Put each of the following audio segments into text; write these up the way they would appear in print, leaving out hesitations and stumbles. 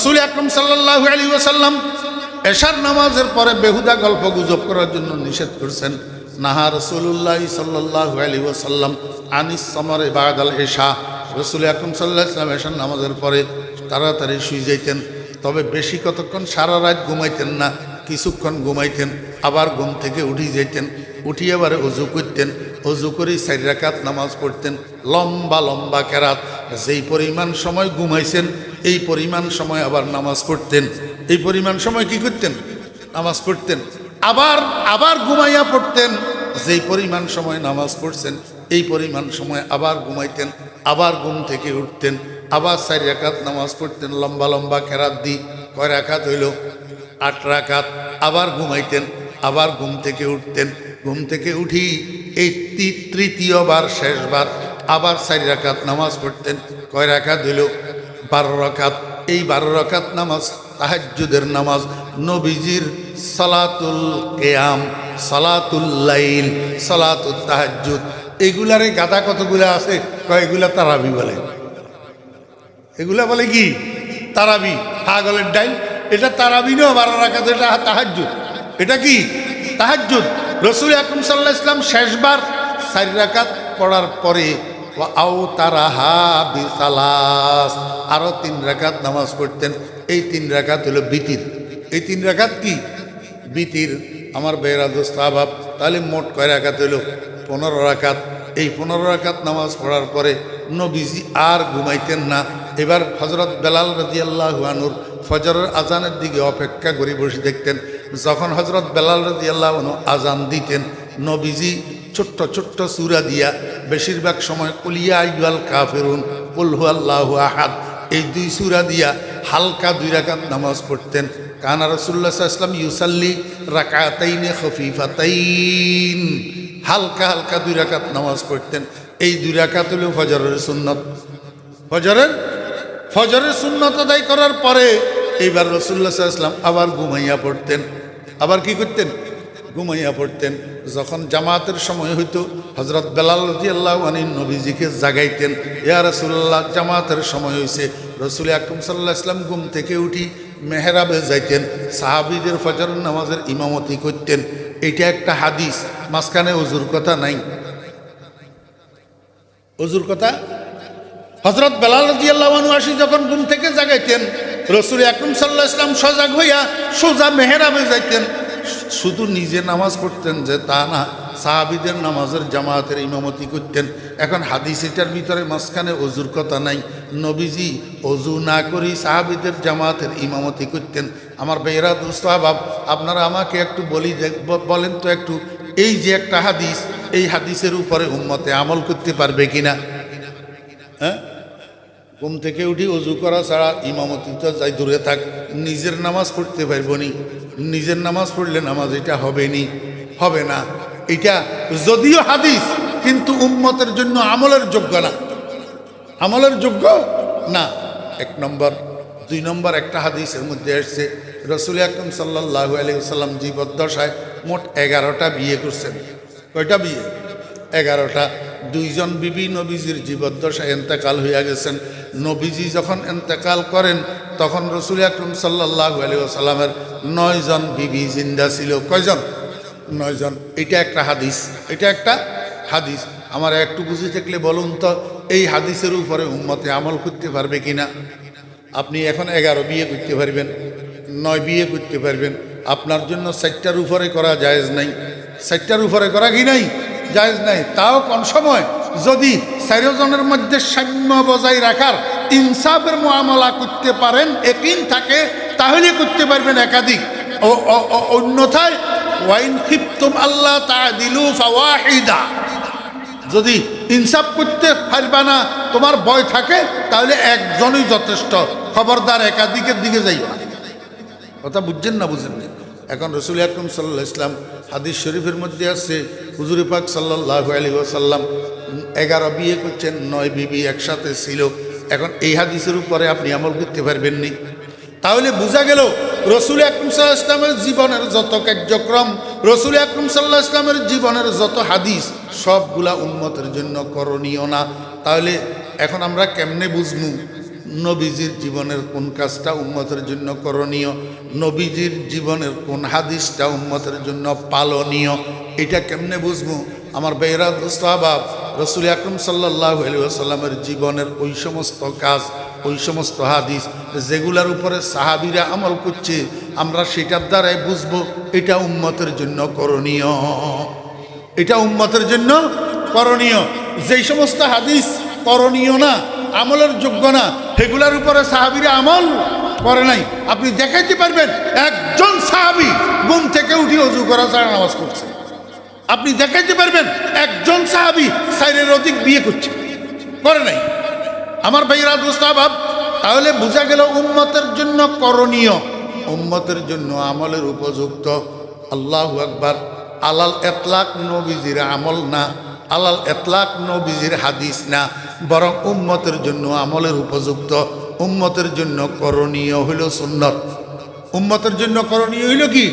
রাসূল আকরাম সাল্লাল্লাহু আলাইহি ওয়াসাল্লাম এশার নামাজের পরে বেহুদা গল্প গুজব করার জন্য নিষেধ করেছেন। নাহা রাসূলুল্লাহ সাল্লাল্লাহু আলাইহি ওয়াসাল্লাম আনিস সামারে বাদাল এশা। রাসূল আকরাম সাল্লাল্লাহু আলাইহি ওয়াসাল্লাম এশার নামাজের পরে তাড়াতাড়ি শুয়ে যাইতেন, তবে বেশি কতক্ষণ সারা রাত ঘুমাইতেন না, কিছুক্ষণ ঘুমাইতেন, আবার ঘুম থেকে উঠে যাইতেন, উঠি আবার অজু করতেন, অজু করেই 4 রাকাত নামাজ পড়তেন, লম্বা লম্বা কেরাত। যেই পরিমাণ সময় ঘুমাইছেন এই পরিমাণ সময় আবার নামাজ পড়তেন, এই পরিমাণ সময় কি করতেন? নামাজ পড়তেন। আবার আবার ঘুমাইয়া পড়তেন, যেই পরিমাণ সময় নামাজ পড়ছেন এই পরিমাণ সময় আবার ঘুমাইতেন, আবার ঘুম থেকে উঠতেন, আবার 4 রাকাত নামাজ পড়তেন লম্বা লম্বা কেরাত দি। কয় রাকাত হইল? 8 রাকাত। আবার ঘুমাইতেন, আবার ঘুম থেকে উঠতেন, ঘুম থেকে উঠি এই তৃতীয়বার শেষবার আবার 4 রাকাত নামাজ পড়তেন। কয় রাকাত হইল? 12 রাকাত। এই 12 রাকাত নামাজ তাহাজ্জুদের নামাজ, নবীজির সালাতুল কিয়াম, সালাতুল লাইল, সালাতুল তাহাজ্জুদ। এগুলারে গাদা কতগুলা আছে? কয়গুলা তারাবি বলে। এগুলা বলে কি? তারাবি। পাগলের ডাইল। এটা তারাবি নয় 12 রাকাত, এটা তাহাজ্জুদ। এটা কি? তাহাজ্জুদ। রাসূল আকরাম সাল্লাল্লাহু আলাইহি ওয়াসাল্লাম শেষবার 4 রাকাত পড়ার পরে আও তারাহা বিসালাস, আরো 3 রাকাত নামাজ পড়তেন। এই 3 রাকাত হলো বিতির। এই 3 রাকাত কি? বিতির। আমার বেরা দোস্ত আবাব, তাহলে মোট কয় রাকাত হলো? 15 রাকাত। এই 15 রাকাত নামাজ পড়ার পরে নবীজি আর ঘুমাইতেন না। এবার হযরত বেলাল রাদিয়াল্লাহু আনহুর ফজরের আজানের দিকে অপেক্ষা করে বসে দেখতেন। যখন হযরত বেলাল রাদিয়াল্লাহু আনহু আজান দিতেন, নবীজি ছোট্ট ছোট্ট সূরা দিয়া, বেশিরভাগ সময় কুল ইয়া আইয়ুহাল কাফিরুন, কুল হুয়াল্লাহু আহাদ, এই 2 সূরা দিয়া হালকা 2 রাকাত নামাজ পড়তেন। কানা রাসূলুল্লাহ সাল্লাল্লাহু আলাইহি ওয়াসাল্লাম ইউসাল্লি রাকাতাইনি খফিফাতাইন, হালকা হালকা 2 রাকাত নামাজ পড়তেন। এই 2 রাকাত হলো ফজরের সুন্নত। ফজরের সুন্নত আদায় করার পরে এইবার রাসূলুল্লাহ সাল্লাল্লাহু আলাইহি ওয়াসাল্লাম আবার ঘুমাইয়া পড়তেন। আবার কি করতেন? ঘুমাইয়া পড়তেন। যখন জামাতের সময় হইতো হযরত বেলাল রাদিয়াল্লাহু আনহু নবীজিকে জাগাইতেন, ইয়া রাসূলুল্লাহ জামাতের সময় হইছে। রাসূল আকরাম সাল্লাল্লাহু আলাইহি ওয়াসাল্লাম ঘুম থেকে উঠি মেহরাবে যাইতেন, সাহাবীদের ফজরের নামাজের ইমামতি করতেন। এটা একটা হাদিস, মাঝখানে ওযুর কথা নাই। ওযুর কথা? হযরত বেলাল রাদিয়াল্লাহু আনহু আসি যখন ঘুম থেকে জাগাইতেন, রাসূল আকরাম সাল্লাল্লাহু আলাইহি ওয়াসাল্লাম সজাগ হইয়া সোজা মেহরাবে যাইতেন। শুধু নিজে নামাজ পড়তেন যে তা না, সাহাবীদের নামাজের জামাতের ইমামতি করতেন। এখন হাদিস এটার ভিতরে মাঝখানে ওযুর কথা নাই। নবীজি ওযু না করি সাহাবীদের জামাতের ইমামতি করতেন। আমার বেরা দোস্ত আহবাব, আপনারা আমাকে একটু বলেন তো একটু, এই যে একটা হাদিস, এই হাদিসের উপরে উম্মতে আমল করতে পারবে কিনা? হ্যাঁ, ঘুম থেকে উঠি অজু করা ছাড়া ইমামতি তো যাই দূরে থাক, নিজের নামাজ পড়তে পারবো নি? নিজের নামাজ পড়লে নামাজ এটা হবে নি? হবে না। এটা যদিও হাদিস, কিন্তু উম্মতের জন্য আমলের যোগ্য না। আমলের যোগ্য না, 1 নম্বর। 2 নম্বর, একটা হাদিসের মধ্যে আসছে রাসূল আকরাম সাল্লাল্লাহু আলাইহি ওয়াসাল্লাম জীবদ্দশায় মোট 11টা বিয়ে করছেন। কয়টা বিয়ে? 11টা। 2 জন বিবি নবীজির জীবদ্দশায় ইন্তেকাল হইয়া গেছেন। নবীজি যখন ইন্তেকাল করেন তখন রাসূল আকরাম সাল্লাল্লাহু আলাইহি ওয়াসাল্লামের 9 জন বিবি জিন্দা ছিল। কয়জন? 9 জন। এটা একটা হাদিস, এটা একটা হাদিস। আমার একটু বুঝে থাকলে বলুন তো, এই হাদিসের উপরে উম্মতে আমল করতে পারবে কিনা? আপনি এখন 11 বিয়ে করতে পারবেন, 9 বিয়ে করতে পারবেন, আপনার জন্য 4টার উপরে করা জায়েজ নাই। 4টার উপরে করা কি নাই? জায়েজ নাই। তাও কোন সময় যদি 4 জনের মধ্যে সাম্য বজায় রাখার ইনসাফের মুআমালা করতে পারেন, ইয়াকিন থাকে, তাহলে করতে পারবেন একাধিক। অন্যথায় ওয়াইন খিফতুম আল্লাহ তা'দিলু ফাওয়াহিদা, যদি ইনসাফ করতে পারবা না, তোমার ভয় থাকে, তাহলে একজনই যথেষ্ট। খবরদার একাধিকের দিকে যাইও না। কথা বুঝছেন না? বুঝেন না? এখন রাসূল আকরাম সাল্লাল্লাহু আলাইহি ওয়াসাল্লাম হাদিস শরীফের মধ্যে আছে, হুজুর পাক সাল্লাল্লাহু আলাইহি ওয়াসাল্লাম 11 বিয়ে করছেন, 9 বিবি একসাথে ছিল। এখন এই হাদিসের উপরে আপনি আমল করতে পারবেন নি? তাহলে বোঝা গেল রাসূল আকরাম সাল্লাল্লাহু আলাইহি ওয়াসাল্লামের জীবনের যত কার্যক্রম, রাসূল আকরাম সাল্লাল্লাহু আলাইহি ওয়াসাল্লামের জীবনের যত হাদিস, সবগুলা উম্মতের জন্য করণীয় না। তাহলে এখন আমরা কেমনে বুঝবো নবীজির জীবনের কোন কাজটা উম্মতের জন্য করণীয়, নবীজির জীবনের কোন হাদিসটা উম্মতের জন্য পালনীয়, এটা কেমনে বুঝবো? আমার ভাইয়েরা দোস্ত আহবাব, রসুল আকরম সাল্লাল্লাহু আলাইহি ওয়াসাল্লামের জীবনের ওই সমস্ত কাজ, ওই সমস্ত হাদিস যেগুলার উপরে সাহাবীরা আমল করছে, আমরা সেটার দ্বারাই বুঝবো এটা উম্মতের জন্য করণীয়, এটা উম্মতের জন্য করণীয়। যেই সমস্ত হাদিস করণীয় না, আমলের যোগ্য না, সেগুলার উপরে সাহাবীরা আমল করে নাই। আপনি দেখাইতে পারবেন একজন সাহাবী ঘুম থেকে উঠে ওযু করা ছাড়া নামাজ পড়ছে? আপনি দেখাইতে পারবেন একজন সাহাবী 4 অধিক বিয়ে করছে? করে নাই। আমার ভাইরা দোস্ত আহবাব, তাহলে বোঝা গেল উম্মতের জন্য করণীয়, উম্মতের জন্য আমলের উপযুক্ত। আল্লাহু আকবার। আলাল ইতলাক নবীজির আমল না, আলাল ইতলাক নবীজির হাদিস না, বরং উম্মতের জন্য আমলের উপযুক্ত, উম্মতের জন্য করণীয় হইল সুন্নত। উম্মতের জন্য করণীয় হইল কি?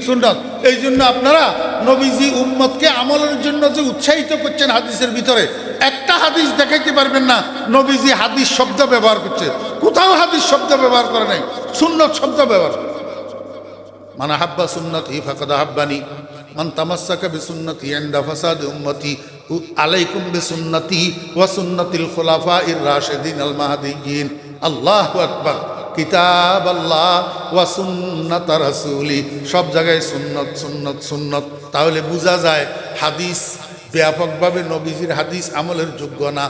সুন্নত। এই জন্য আপনারা নবীজি উম্মতকে আমলের জন্য যে উৎসাহিত করছেন, হাদিসের ভিতরে একটা হাদিস দেখাইতে পারবেন না নবীজি হাদিস শব্দ ব্যবহার করছে। কোথাও হাদিস শব্দ ব্যবহার করে নাই, সুন্নত শব্দ ব্যবহার। মান আহাব্বা সুন্নতি ফাকাদ আহাব্বানি, মান তামাসসাকা বিসুন্নতি ইনদা ফাসাদি উম্মতি, আলাইকুম বিসুন্নতি ওয়া সুন্নাতিল খুলাফাইর রাশিদিন আল মাহদিয়িন। আল্লাহু আকবার। কিতাব আল্লাহ ওয়া সুন্নাত রাসূলি, সব জায়গায় সুন্নত সুন্নত সুন্নত। তাহলে বোঝা যায় হাদিস ব্যাপকভাবে নবীজির হাদিস আমলের যোগ্য না,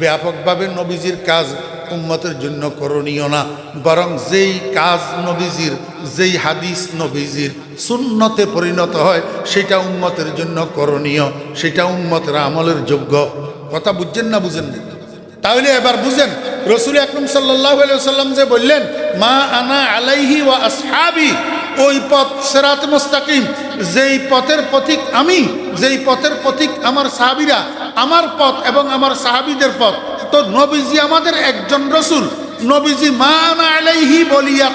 ব্যাপকভাবে নবীজির কাজ উম্মতের জন্য করণীয় না, বরং যেই কাজ নবীজির, যেই হাদিস নবীজির সুন্নতে পরিণত হয় সেটা উম্মতের জন্য করণীয়, সেটা উম্মতের আমলের যোগ্য। কথা বুঝছেন না বুঝেন না? তাহলে এবার বুঝেন, রসুল আকরম সাল্লাল্লাহু আলাইহি ওয়াসাল্লাম যে বললেন মা আনা আলাইহি ওয়া আসহাবি, ওই পথ সিরাত মুস্তাকিম, যেই পথের পথিক আমি, যেই পথের পথিক আমার সাহাবীরা, আমার পথ এবং আমার সাহাবীদের পথ। তো নবীজি আমাদের একজন রসুল, নবীজি মা আনা আলাইহি বলিয়া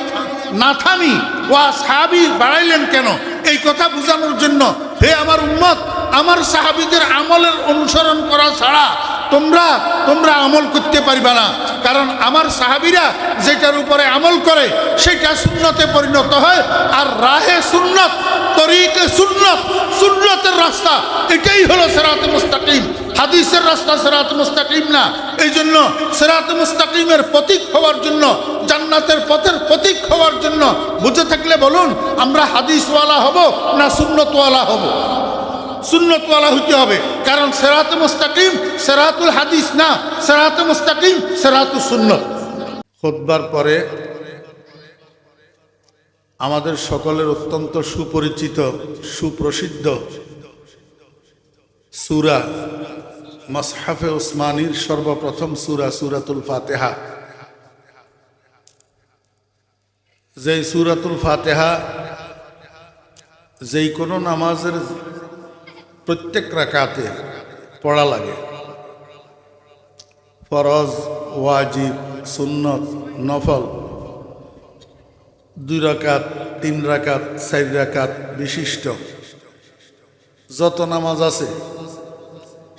না থামি ওয়া আসহাবি বাড়াইলেন কেন? এই কথা বোঝানোর জন্য, হে আমার উম্মত, আমার সাহাবীদের আমলের অনুসরণ করা ছাড়া তোমরা আমল করতে পারবে না। কারণ আমার সাহাবীরা যেটার উপরে আমল করে সেটা সুন্নতে পরিণত হয়। আর রাহে সুন্নত, তরিকে সুন্নত, সুন্নতের রাস্তা, এটাই হলো সিরাতে মুস্তাকিম। হাদিসের রাস্তা সিরাতে মুস্তাকিম না। এই জন্য সিরাতে মুস্তাকিমের প্রতীক হওয়ার জন্য, জান্নাতের পথের প্রতীক হওয়ার জন্য বুঝে থাকলে বলুন, আমরা হাদিসওয়ালা হব না সুন্নতওয়ালা হব? সুন্নতওয়ালা হইতে হবে। কারণ সিরাতে মুস্তাকিম সিরাতুল হাদিস না, সিরাতে মুস্তাকিম সিরাতুস সুন্নাত। খুতবার পরে আমাদের সকলের অত্যন্ত সুপরিচিত, সুপ্রসিদ্ধ সূরা মুসহাফে উসমানীর সর্বপ্রথম সূরা সূরাতুল ফাতিহা। যেই সূরাতুল ফাতিহা যেই কোনো নামাজের প্রত্যেক রাকাতে পড়া লাগে, ফরজ, ওয়াজিব, সুন্নত, নফল, 2 রাকাত, 3 রাকাত, 4 রাকাত বিশিষ্ট যত নামাজ আছে,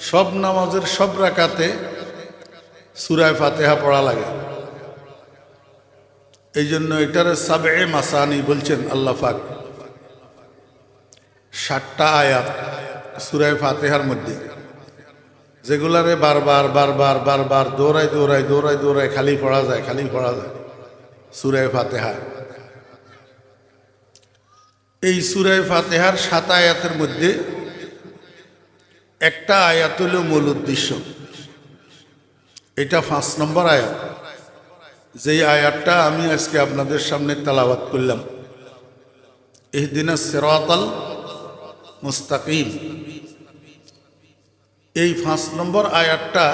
সব নামাজের সব রাকাতে সূরা ফাতিহা পড়া লাগে। এই জন্য এটারে সাবে মাসানি বলছেন আল্লাহ পাক। 60টা আয়াত সূরা ফাতিহার মধ্যে, যেগুলারে বারবার বারবার বারবার দৌড়ায় দৌড়ায় দৌড়ায় দৌড়ায় খালি পড়া যায়, খালি পড়া যায় সূরা ফাতিহা। এই সূরা ফাতিহার 7 আয়াতের মধ্যে একটা আয়াত হল মূল উদ্দেশ্য। এটা 5 নম্বর আয়াত, যেই আয়াতটা আমি আজকে আপনাদের সামনে তেলাওয়াত করলাম। ইহদিনাস সিরাতাল মুস্তাকিম। এই 5 নম্বর আয়াতটা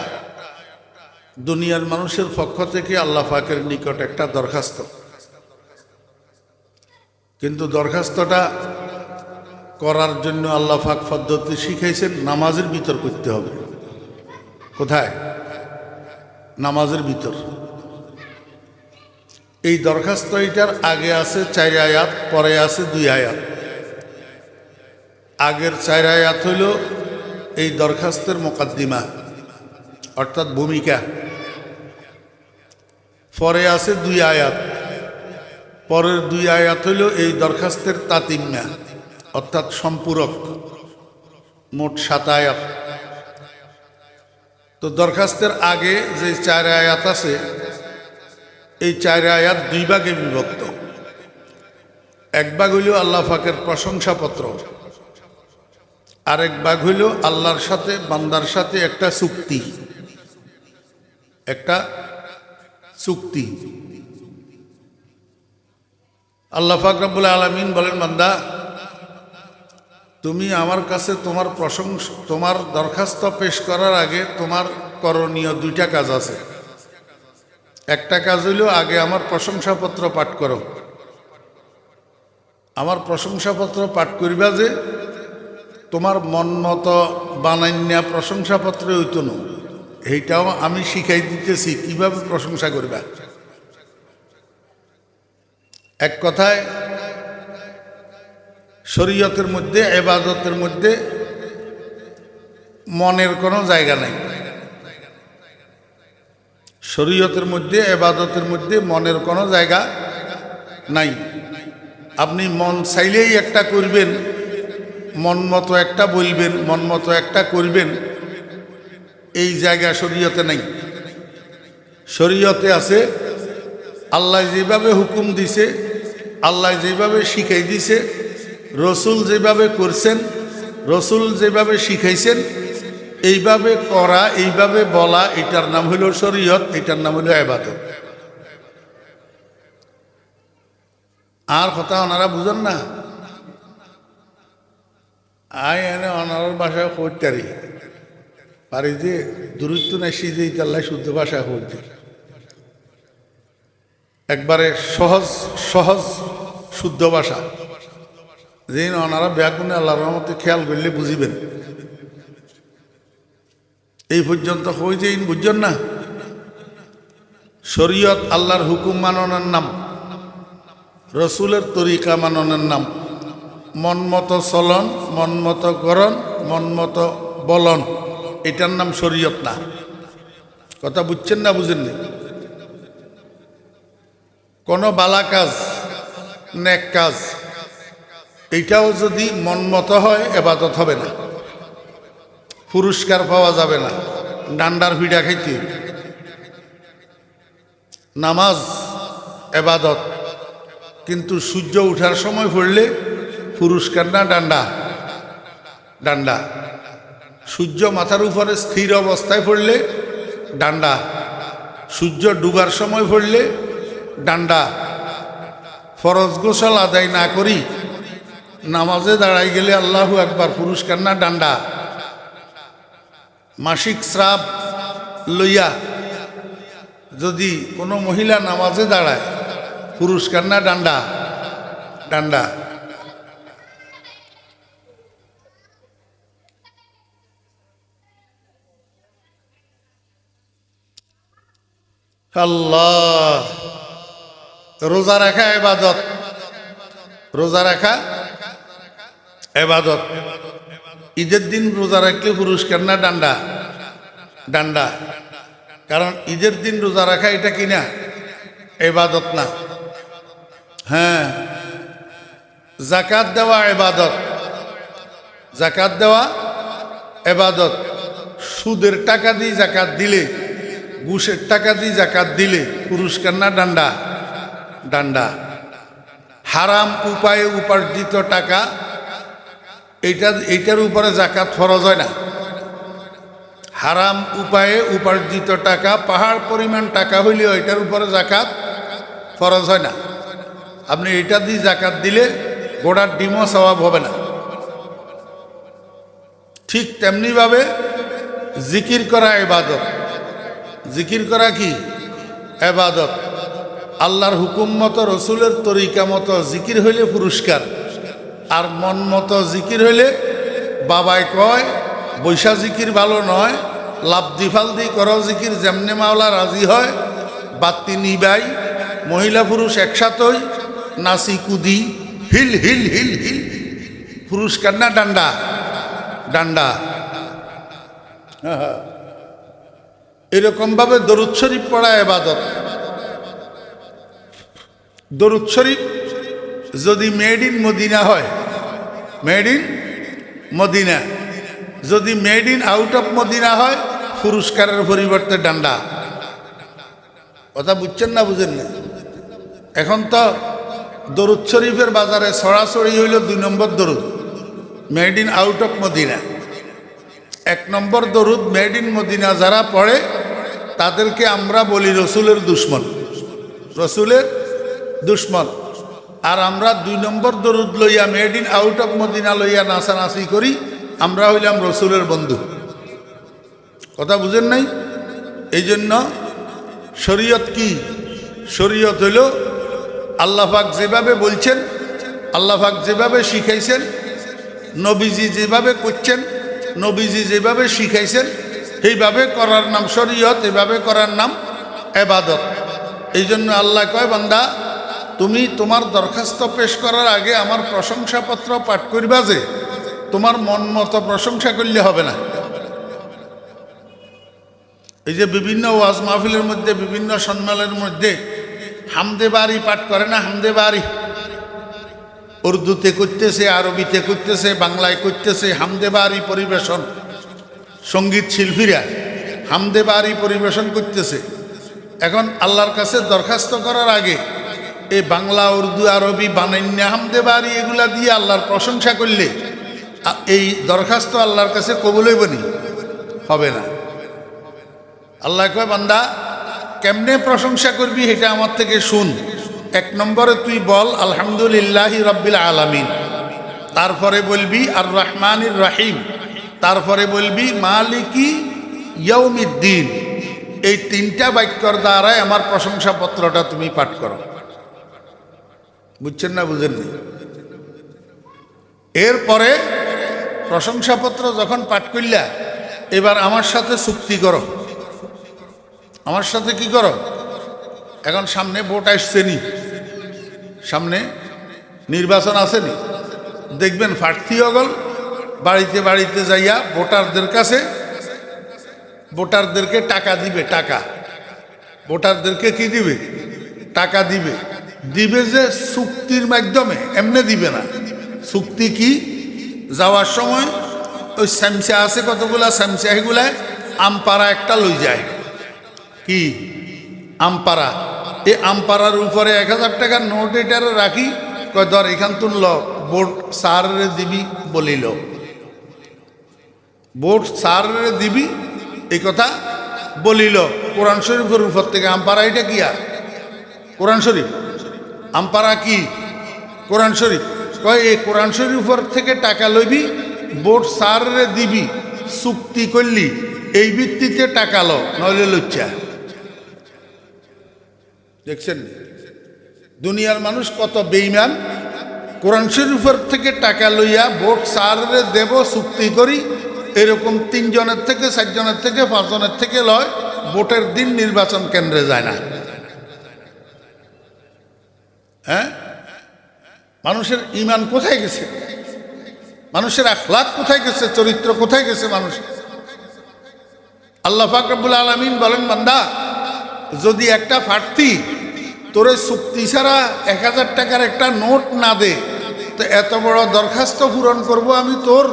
দুনিয়ার মানুষের পক্ষ থেকে আল্লাহ পাকের নিকট একটা দরখাস্ত। কিন্তু দরখাস্তটা করার জন্য আল্লাহ পাক পদ্ধতি শিখাইছেন, নামাজের ভিতর করতে হবে। কোথায়? নামাজের ভিতর। এই দরখাস্ত এটার আগে আছে 4 আয়াত, পরে আছে 2 আয়াত। আগের 4 আয়াত হইল এই দরখাস্তের মুকাদ্দিমা, অর্থাৎ ভূমিকা। পরে আছে 2 আয়াত। পরের 2 আয়াত হইল এই দরখাস্তের তাতিম্মা, অর্থাৎ সম্পূরক। মোট 7 আয়াত। তো দরখাস্তের আগে যে 4 আয়াত আছে, এই 4 আয়াত 2 ভাগে বিভক্ত। এক ভাগ হইল আল্লাহ পাকের প্রশংসাপত্র, আরেক ভাগ হইল আল্লাহর সাথে বান্দার সাথে একটা চুক্তি। একটা চুক্তি। আল্লাহ পাক রব্বুল আলামিন বলেন, বান্দা তুমি আমার কাছে তোমার দরখাস্ত পেশ করার আগে তোমার করণীয় 2টা কাজ আছে। একটা কাজ হইল আগে আমার প্রশংসাপত্র পাঠ করো। আমার প্রশংসাপত্র পাঠ করিবা যে তোমার মন মতো বানাইনা প্রশংসাপত্র হইতো না, এইটাও আমি শিখাই দিতেছি কিভাবে প্রশংসা করবা। এক কথায় শরীয়তের মধ্যে, ইবাদতের মধ্যে মনের কোনো জায়গা নাই। শরীয়তের মধ্যে, ইবাদতের মধ্যে মনের কোনো জায়গা নাই। আপনি মন চাইলেই একটা করবেন, মন মতো একটা বলবেন, মন মতো একটা করবেন, এই জায়গা শরীয়তে নাই। শরীয়তে আছে আল্লাহ যেভাবে হুকুম দিছে, আল্লাহ যেভাবে শিখাই দিছে, রসুল যেভাবে করছেন, রসুল যেভাবে শিখাইছেন, এইভাবে করা, এইভাবে বলা, এটার নাম হইল শরীয়ত, এটার নাম হইল ইবাদত। আর কথা ওনারা বুঝেন না। এনে ওনার ভাষায় কইতারি পারি যে দূরত্ব নাইসি যে ইতাল্লাই শুদ্ধ ভাষায় কইতে একবারে সহজ সহজ শুদ্ধ ভাষা, যে ওনারা ব্যাগুনে আল্লাহর রহমতে খেয়াল করলে বুঝিবেন। এই পর্যন্ত কই যে বুঝছেন না। শরীয়ত আল্লাহর হুকুম মাননের নাম, রসুলের তরিকা মাননের নাম। মন মতো চলন, মন মতো করণ, মন মতো বলন, এটার নাম শরীয়ত না। কথা বুঝছেন না বুঝেননি? কোনো বালা কাজ, নেক কাজ, এইটাও যদি মন মতো হয় ইবাদত হবে না, পুরস্কার পাওয়া যাবে না, ডান্ডার ভিড়া খাইতে। নামাজ ইবাদত, কিন্তু সূর্য ওঠার সময় পড়লে পুরস্কার না ডান্ডা? ডান্ডা। সূর্য মাথার উপরে স্থির অবস্থায় পড়লে ডান্ডা, সূর্য ডুবার সময় পড়লে ডান্ডা। ফরজ গোসল আদায় না করি নামাজে দাঁড়াই গেলে আল্লাহু আকবার, পুরস্কার না ডান্ডা? মাসিক স্রাব লইয়া যদি কোনো মহিলা নামাজে দাঁড়ায়, পুরস্কার না ডান্ডা? ডান্ডা। আল্লাহ। রোজা রাখা ইবাদত, রোজা রাখা ইবাদত। ঈদের দিন রোজা রাখলে পুরস্কার না ডান্ডা? ডান্ডা। কারণ ঈদের দিন রোজা রাখা এটা কিনা ইবাদত না। হ্যাঁ, যাকাত দেওয়া ইবাদত, যাকাত দেওয়া ইবাদত। সুদের টাকা দিয়ে যাকাত দিলে, ঘুষের টাকা দিয়ে যাকাত দিলে পুরস্কার না ডান্ডা? ডান্ডা। হারাম উপায়ে উপার্জিত টাকা, এইটার উপরে যাকাত ফরজ হয় না। হারাম উপায়ে উপার্জিত টাকা, পাহাড় পরিমাণ টাকা হইলেও এটার উপরে যাকাত ফরজ হয় না। আপনি এটা দিয়ে যাকাত দিলে গোড়ার ডিমও সওয়াব হবে না। ঠিক তেমনিভাবে জিকির করা ইবাদত। জিকির করা কি ইবাদত? আল্লাহর হুকুম মতো, রসুলের তরিকা মতো জিকির হইলে পুরস্কার, আর মন মতো জিকির হইলে বাবাই কয় বৈশা জিকির ভালো নয়, লাভদি ফালদি করো জিকির, যেমনে মাওলা রাজি হয়। বাত্তি নিবাই, মহিলা পুরুষ একসাথই নাচি কুদি, হিল হিল হিল হিল, পুরস্কার না ডান্ডা? ডান্ডা। এরকম ভাবে দরুদ শরীফ পড়া ইবাদত। দরুদ শরীফ যদি মেড ইন মদিনা হয়, মেড ইন মদিনা, যদি made in out of Medina হয় পুরস্কারের পরিবর্তে ডান্ডা। কথা বুঝছেন না বুঝেন না? এখন তো দরুদ শরীফের বাজারে ছড়াছড়ি হইল 2 নম্বর দরুদ, made in out of Medina. 1 নম্বর দরুদ মেড ইন মদিনা যারা পড়ে তাদেরকে আমরা বলি রসুলের দুশ্মন, রসুলের দুশ্মন। আর আমরা 2 নম্বর দরুদ লইয়া made in out of Medina লইয়া নাচানাচি করি, আমরা হইলাম রসুলের বন্ধু। কথা বুঝেন নাই? এই জন্য শরীয়ত কি? শরীয়ত হইল আল্লাহ পাক যেভাবে বলছেন, আল্লাহ পাক যেভাবে শিখাইছেন, নবীজি যেভাবে করছেন, নবীজি যেভাবে শিখাইছেন সেইভাবে করার নাম শরীয়ত, এভাবে করার নাম ইবাদত। এই জন্য আল্লাহ কয়, বান্দা তুমি তোমার দরখাস্ত পেশ করার আগে আমার প্রশংসাপত্র পাঠ করিবা, যে তোমার মন মতো প্রশংসা করলে হবে না। এই যে বিভিন্ন ওয়াজ মাহফিলের মধ্যে, বিভিন্ন সম্মেলনের মধ্যে হামদে বাড়ি পাঠ করে না, হামদে বাড়ি উর্দুতে করতেছে, আরবিতে করতেছে, বাংলায় করতেছে, হামদে বাড়ি পরিবেশন। সঙ্গীত শিল্পীরা হামদে বাড়ি পরিবেশন করতেছে। এখন আল্লাহর কাছে দরখাস্ত করার আগে এই বাংলা, উর্দু, আরবি, বানান্যা, হামদে বাড়ি এগুলা দিয়ে আল্লাহর প্রশংসা করলে এই দরখাস্ত আল্লাহর কাছে কবুল হইব নি? হবে না। আল্লাহ কয়, বান্দা কেমনে প্রশংসা করবি এটা আমার থেকে শুন। 1 নম্বরে তুই বল আলহামদুলিল্লাহি রাব্বিল আলামিন, তারপরে বলবি আর রহমানির রহিম, তারপরে বলবি মালিকি ইয়াউমিদ্দিন। এই 3টা বাক্যর দ্বারাই আমার প্রশংসাপত্রটা তুমি পাঠ করো। বুঝছেন না বুঝেন না? এরপরে প্রশংসাপত্র যখন পাঠ করলা, এবার আমার সাথে চুক্তি করো। আমার সাথে কি করো? এখন সামনে ভোট আসছে নি, সামনে নির্বাচন আছে নি, দেখবেন প্রার্থী অগল বাড়িতে বাড়িতে যাইয়া ভোটারদের কাছে, ভোটারদেরকে টাকা দিবে। টাকা ভোটারদেরকে কি দিবে? টাকা দিবে। দিবে যে চুক্তির মাধ্যমে, এমনি দিবে না। চুক্তি কি? যাওয়ার সময় ওই স্যামসা আছে কতগুলা, স্যামসা এগুলায় আমপাড়া একটা লই যায়। কি আমপাড়া? এই আমপাড়ার উপরে 1000 টাকার নোট এটারে রাখি, কয় ধর এখান তুলল, ভোট স্যারে দিবি বলিল, ভোট স্যারে দিবি এই কথা বলিল। কোরআন শরীফের উপর থেকে আমপাড়া, এটা কি আর কোরআন শরীফ? আমপাড়া কি? কোরআন শরীফ। কয় এই কোরআন শরীফের থেকে টাকা লইবি, ভোট স্যারে দিবি, চুক্তি করলি, এই ভিত্তিতে টাকা লো, নইলে লজ্জা। দেখছেন দুনিয়ার মানুষ কত বেঈমান। কোরআন শরীফের থেকে টাকা লইয়া ভোট স্যারে দেব চুক্তি করি, এরকম 3 জনের থেকে 4 জনের থেকে 5 জনের থেকে লয়, ভোটের দিন নির্বাচন কেন্দ্রে যায় না। হ্যাঁ, মানুষের ঈমান কোথায় গেছে? মানুষের আখলাক কোথায় গেছে? চরিত্র কোথায় গেছে মানুষের? আল্লাহ পাক রব্বুল আলামিন বলেন, বান্দা যদি একটা প্রার্থী তোরে চুক্তি ছাড়া 1000 টাকার একটা নোট না দে, তো এত বড় দরখাস্ত পূরণ করব আমি, তোর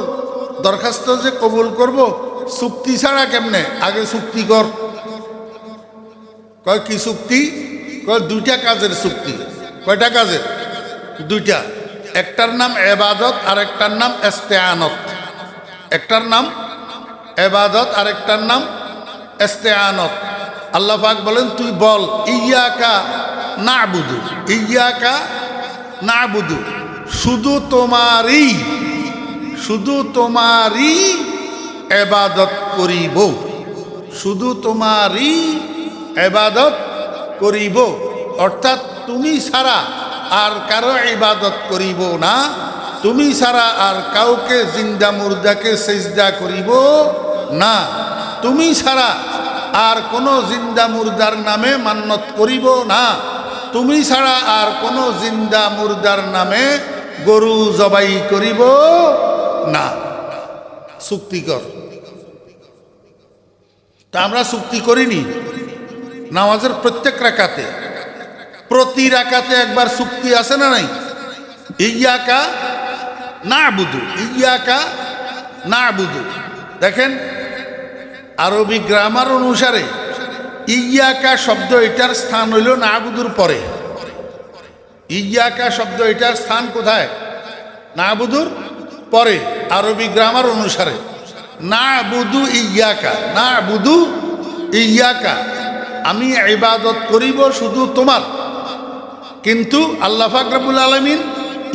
দরখাস্ত যে কবুল করব চুক্তি ছাড়া কেমনে? আগে চুক্তি কর। কয় কি চুক্তি? কয় 2টা কাজের চুক্তি। কয়টা কাজের? 2টা। একটার নাম ইবাদত আর একটার নাম ইস্তেআনত। একটার নাম ইবাদত আর একটার নাম ইস্তেআনত। আল্লাহ পাক বলেন, তুই বল ইয়াকা না'বুদু, ইয়াকা না'বুদু, শুধু তোমারই, শুধু তোমারই ইবাদত করিব, শুধু তোমারই ইবাদত করিব। অর্থাৎ তুমি ছাড়া আর কারো ইবাদত করিব না, তুমি ছাড়া আর কাউকে জিন্দা মুর্দাকে সিজদা করিব না, তুমি ছাড়া আর কোনো জিন্দা মুর্দার নামে মান্নত করিব না, তুমি ছাড়া আর কোনো জিন্দা মুর্দার নামে গরু জবাই করিব না। চুক্তি কর। তা আমরা চুক্তি করিনি। নামাজের প্রত্যেক রাকাতে প্রতি রাকাতে একবার চুক্তি আছে না নাই? ইয়াকা না'বুদু, ইয়াকা না'বুদু। দেখেন আরবি গ্রামার অনুসারে ইয়াকা শব্দ এটার স্থান হইল না'বুদুর পরে। ইয়াকা শব্দ এটার স্থান কোথায়? না'বুদুর পরে আরবি গ্রামার অনুসারে। না'বুদু ইয়াকা, না'বুদু ইয়াকা, আমি ইবাদত করিব শুধু তোমার। কিন্তু আল্লাহ পাক রব্বুল আলামিন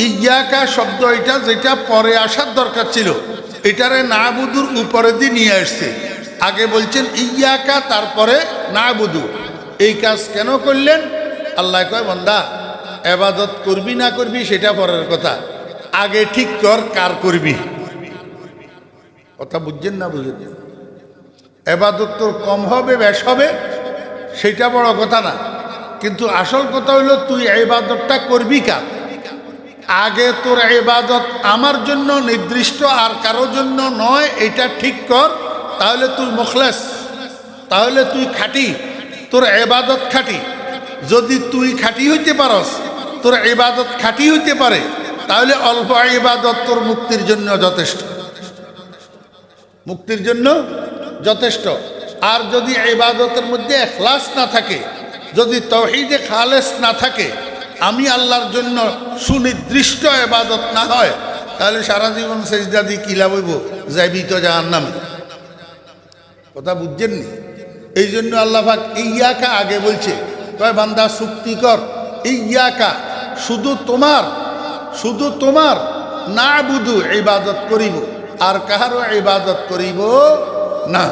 ইয়াকা শব্দ এটা যেটা পরে আসার দরকার ছিল এটারে না'বুদুর উপরে দিয়ে নিয়ে আসছে। আগে বলছেন ইয়াকা, তারপরে না'বুদু। এই কাজ কেন করলেন? আল্লাহ কয় বান্দা ইবাদত করবি না করবি সেটা পরের কথা, আগে ঠিক কর কার করবি। কথা বুঝছেন না? বুঝেন? ইবাদত তোর কম হবে বেশ হবে সেটা বড় কথা না, কিন্তু আসল কথা হইল তুই ইবাদতটা করবি কার। আগে তোর ইবাদত আমার জন্য নির্দিষ্ট আর কারোর জন্য নয়, এটা ঠিক কর, তাহলে তুই মুখলেস, তাহলে তুই খাঁটি, তোর ইবাদত খাঁটি। যদি তুই খাঁটি হইতে পারস, তোর ইবাদত খাঁটি হইতে পারে, তাহলে অল্প ইবাদত তোর মুক্তির জন্য যথেষ্ট, মুক্তির জন্য যথেষ্ট। আর যদি ইবাদতের মধ্যে ইখলাস না থাকে, যদি তাওহীদে খালেস না থাকে, আমি আল্লাহর জন্য সুনির্দিষ্ট ইবাদত না হয়, তাহলে সারা জীবন সেজদা দিয়ে কি লাভ হইব? যাইবি তো জাহান্নামে। কথা বুঝছেননি? এই জন্য আল্লাহ পাক ইয়াকা আগে বলছে, কয় বান্দা চুক্তি কর, ইয়াকা শুধু তোমার, শুধু তোমার না'বুদু ইবাদত করিব, আর কাহারও ইবাদত করিব না।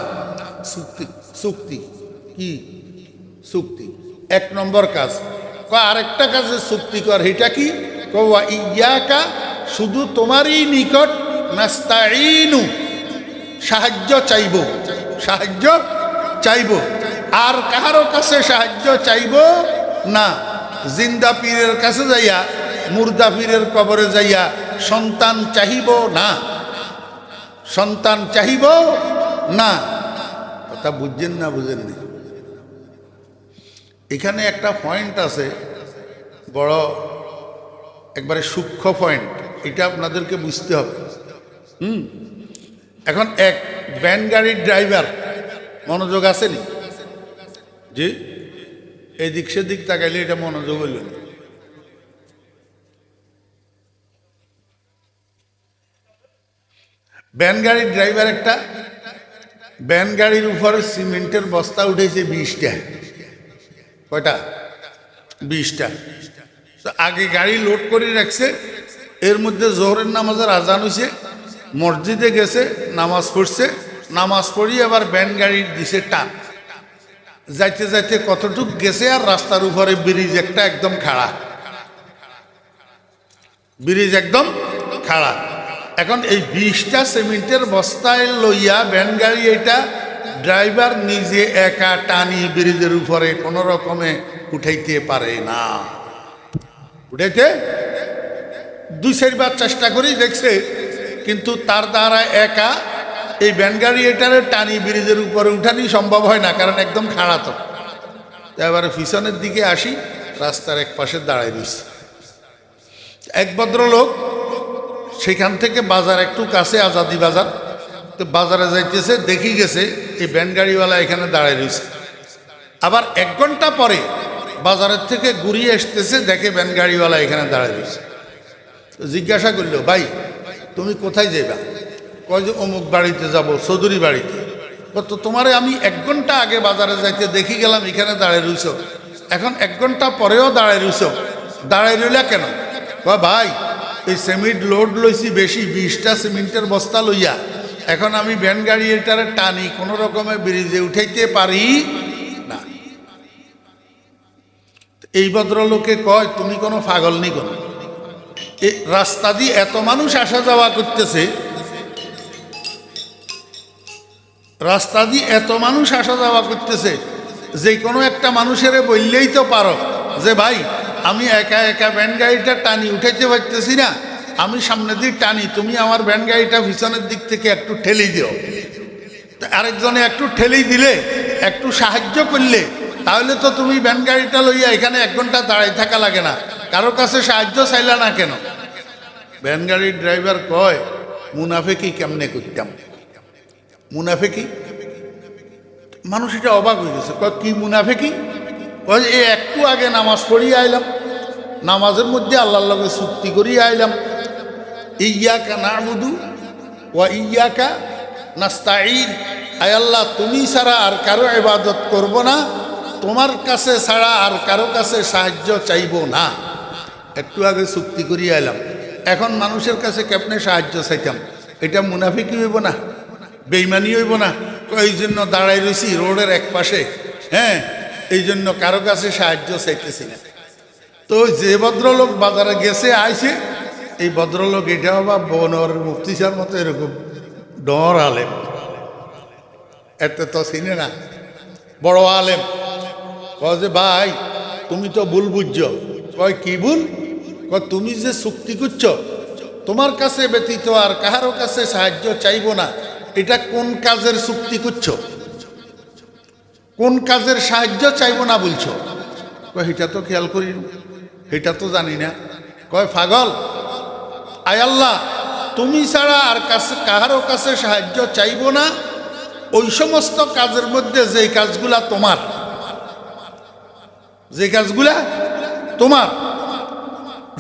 চুক্তি, চুক্তি কি? চুক্তি এক নম্বর কাজ। আরেকটা কাজে চুক্তি কর, এটা কি? কওয়া ইয়াকা শুধু তোমারই নিকট নাস্তাঈনু সাহায্য চাইব, সাহায্য চাইব, আর কাহারও কাছে সাহায্য চাইব না। জিন্দা পীরের কাছে যাইয়া, মুর্দা পীরের কবরে যাইয়া সন্তান চাহিব না, সন্তান চাহিব না। কথা বুঝছেন না? বুঝেননি? এখানে একটা পয়েন্ট আছে, বড় একবারে সূক্ষ্ম পয়েন্ট, এটা আপনাদেরকে বুঝতে হবে। এখন এক ভ্যান গাড়ির ড্রাইভার, মনোযোগ আসেনি? জি, এদিক সেদিক তাকাইলে এটা মনোযোগ হইল না। ভ্যান গাড়ির ড্রাইভার একটা ভ্যান গাড়ির উপরে সিমেন্টের বস্তা উঠেছে 20টা। কয়টা? 20টা। তো আগে গাড়ি লোড করে রাখছে, এর মধ্যে জোহরের নামাজের আজান হয়েছে, মসজিদে গেছে, নামাজ পড়ছে, নামাজ পড়ি আবার ভ্যান গাড়ির দিছে টান। যাইতে যাইতে কতটুক গেছে, আর রাস্তার উপরে ব্রিজ একটা একদম খাড়া, ব্রিজ একদম খাড়া। এখন এই 20টা সিমেন্টের বস্তায় লইয়া ভ্যান গাড়ি এটা ড্রাইভার নিজে একা টানি ব্রিজের উপরে কোনো রকমে উঠাইতে পারে না। উঠাইতে 2-4বার চেষ্টা করেই দেখছে, কিন্তু তার দ্বারা একা এই ভ্যান গাড়ি এটারে টানি ব্রিজের উপরে উঠানি সম্ভব হয় না, কারণ একদম খাড়া। তো এবারে পিছনের দিকে আসি, রাস্তার এক পাশে দাঁড়াই দিয়েছে এক ভদ্রলোক। সেখান থেকে বাজার একটু কাছে, আজাদি বাজার, তো বাজারে যাইতেছে, দেখি গেছে এই ভ্যান গাড়িওয়ালা এখানে দাঁড়ায় রয়েছে। আবার 1 ঘন্টা পরে বাজারের থেকে ঘুরিয়ে আসতেছে, দেখে ভ্যান গাড়িওয়ালা এখানে দাঁড়ায় রয়েছে। জিজ্ঞাসা করলো, ভাই তুমি কোথায় যাইবা? কয় যে অমুক বাড়িতে যাব, চৌধুরী বাড়িতে। তো তোমারে আমি 1 ঘন্টা আগে বাজারে যাইতে দেখি গেলাম এখানে দাঁড়ায় রইছ, এখন 1 ঘন্টা পরেও দাঁড়ায় রইছ, দাঁড়ায় রইলা কেন? কয় ভাই এই সিমেন্ট লোড লইছি বেশি, 20টা সিমেন্টের বস্তা লইয়া, এখন আমি ভ্যান গাড়ি এটারে টানি, কোনো রকমে ব্রিজে উঠাইতে পারি না। এই ভদ্রলোকে কয়, তুমি কোনো পাগল নি? কোনো এই রাস্তা দিয়ে এত মানুষ আসা যাওয়া করতেছে, রাস্তা দিয়ে এত মানুষ আসা যাওয়া করতেছে, যে কোনো একটা মানুষের বললেই তো পারো যে ভাই আমি একা একা ভ্যান গাড়িটা টানি উঠাইতে পারতেছি না, আমি সামনের দিক টানি, তুমি আমার ভ্যান গাড়িটা পিছনের দিক থেকে একটু ঠেলি দিও। আরেকজনে একটু ঠেলি দিলে, একটু সাহায্য করলে তাহলে তো তুমি ভ্যান গাড়িটা লইয়া এখানে 1 ঘন্টা দাঁড়াই থাকা লাগে না, কারো কাছে সাহায্য চাইলা না কেন? ভ্যান গাড়ির ড্রাইভার কয়, মুনাফেকি কেমনে করতাম? মুনাফেকি মানুষ এটা অবাক হয়ে গেছে, কয় কি মুনাফেকি? কয় এই একটু আগে নামাজ পড়িয়ে আইলাম, নামাজের মধ্যে আল্লাহর লগে চুক্তি করিয়ে আইলাম, ইয়াকা না'বুদু ওয়া ইয়াকা নাস্তাঈন, আয় আল্লাহ তুমি ছাড়া আর কারো ইবাদত করব না, তোমার কাছে ছাড়া আর কারো কাছে সাহায্য চাইব না। একটু আগে চুক্তি করিয়ে আইলাম, এখন মানুষের কাছে কেমনে সাহায্য চাইতাম? এটা মুনাফিকি হইব না? বেঈমানি হইব না? এই জন্য দাঁড়াই রয়েছি রোডের এক পাশে, হ্যাঁ, এই জন্য কারো কাছে সাহায্য চাইতেছি না। তো যে ভদ্রলোক বাজারে গেছে আইছে, এই ভদ্রলোক এটাও বা বনোয়ার মুফতি সাহের মতো এরকম ডর আলেম, এতে তো চিনে না, বড় আলেম। কয় যে ভাই তুমি তো ভুল বুঝছো। কয় কি ভুল? কয় তুমি যে চুক্তি করছো তোমার কাছে ব্যতীত আর কাহারো কাছে সাহায্য চাইব না, এটা কোন কাজের চুক্তি করছো? কোন কাজের সাহায্য চাইব না বলছো? কয় এটা তো খেয়াল করি, এটা তো জানি না। কয় পাগল, আয় আল্লাহ তুমি ছাড়া আর কাছে কাহারো কাছে সাহায্য চাইব না ওই সমস্ত কাজের মধ্যে যেই কাজগুলা তোমার, যে কাজগুলা তোমার,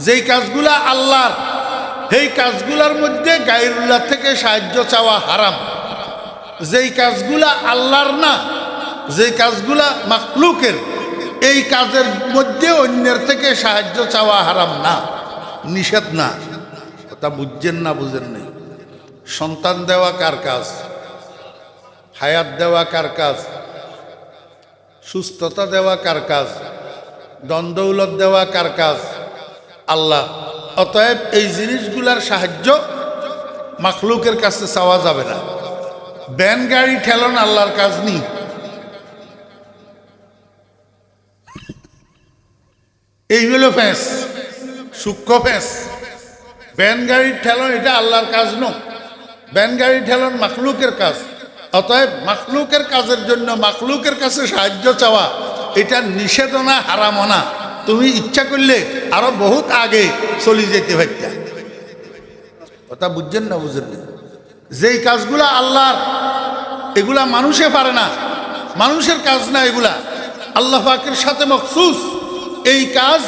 যেই কাজগুলা আল্লাহর, সেই কাজগুলার মধ্যে গায়রুল্লাহ থেকে সাহায্য চাওয়া হারাম। যেই কাজগুলা আল্লাহর না, যে কাজগুলা মাখলুকের, এই কাজের মধ্যে অন্যের থেকে সাহায্য চাওয়া হারাম না, নিষেধ না। কথা বুঝছেন না? বুঝেন নাই? সন্তান দেওয়া কার কাজ? হায়াত দেওয়া কার কাজ? সুস্থতা দেওয়া কার কাজ? ধন দৌলত দেওয়া কার কাজ? আল্লাহ। অতএব এই জিনিসগুলার সাহায্য মাখলুকের কাছে চাওয়া যাবে না। ভ্যান গাড়ি ঠেলন আল্লাহর কাজ নেই। এই হলো ফ্যাঁস, সূক্ষ্ম ফ্যাঁস। ভ্যান গাড়ির ঠেলন এটা আল্লাহর কাজ নয়, ভ্যান গাড়ি ঠেলন মাখলুকের কাজ। অতএব মাখলুকের কাজের জন্য মাখলুকের কাছে সাহায্য চাওয়া এটা নিষেধ না, হারামও না। তুমি ইচ্ছা করলে আরো বহুত আগে চলে যেতে পারতা। কথা বুঝছেন না? বুঝেন না? যেই কাজগুলা আল্লাহর, এগুলা মানুষে পারে না, মানুষের কাজ না, এগুলা আল্লাহ পাকের সাথে মখসুস। এই কাজ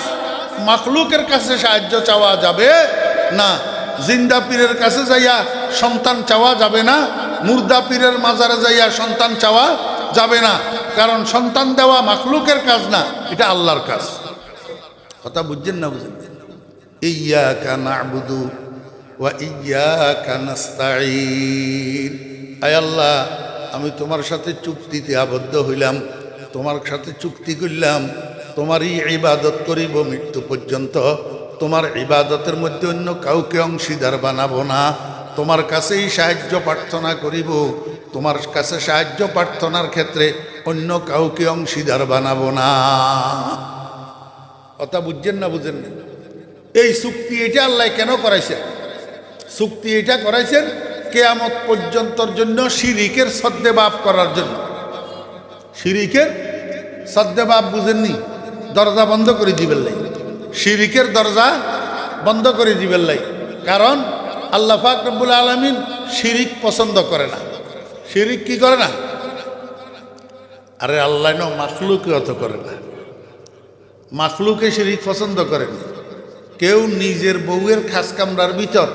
মাখলুকের কাছে সাহায্য চাওয়া যাবে না। জিন্দা পীরের কাছে যাইয়া সন্তান চাওয়া যাবে না, মুর্দা পীরের মাজারে যাইয়া সন্তান চাওয়া যাবে না, কারণ সন্তান দেওয়া মাখলুকের কাজ না, এটা আল্লাহর কাজ। কথা বুঝছেন না? বুঝেন? ইয়াকা না'বুদু ওয়া ইয়াকা নাস্তাঈন, আয় আল্লাহ আমি তোমার সাথে চুক্তিতে আবদ্ধ হইলাম, তোমার সাথে চুক্তি করলাম, তোমারই ইবাদত করিব মৃত্যু পর্যন্ত, তোমার ইবাদতের মধ্যে অন্য কাউকে অংশীদার বানাবো না, তোমার কাছেই সাহায্য প্রার্থনা করিব, তোমার কাছে সাহায্য প্রার্থনার ক্ষেত্রে অন্য কাউকে অংশীদার বানাবো না। কথা বুঝছেন না? বুঝেন না? এই চুক্তি এটা আল্লাহ কেন করাইছেন? চুক্তি এটা করাইছেন কিয়ামত পর্যন্তর জন্য শিরিকের সদ্দেবাব করার জন্য। শিরিকের সদ্দেবাব বুঝেননি? দরজা বন্ধ করে দিবেন লাই, শিরিকের দরজা বন্ধ করে দিবেন লাই। কারণ আল্লাহ পাক রব্বুল আলামিন শিরিক পছন্দ করে না। শিরিক কি করে না? আরে আল্লাহ না মাখলুকে অত করে না, মাখলুকে শিরিক পছন্দ করেন। কেউ নিজের বউয়ের খাস কামরার ভিতর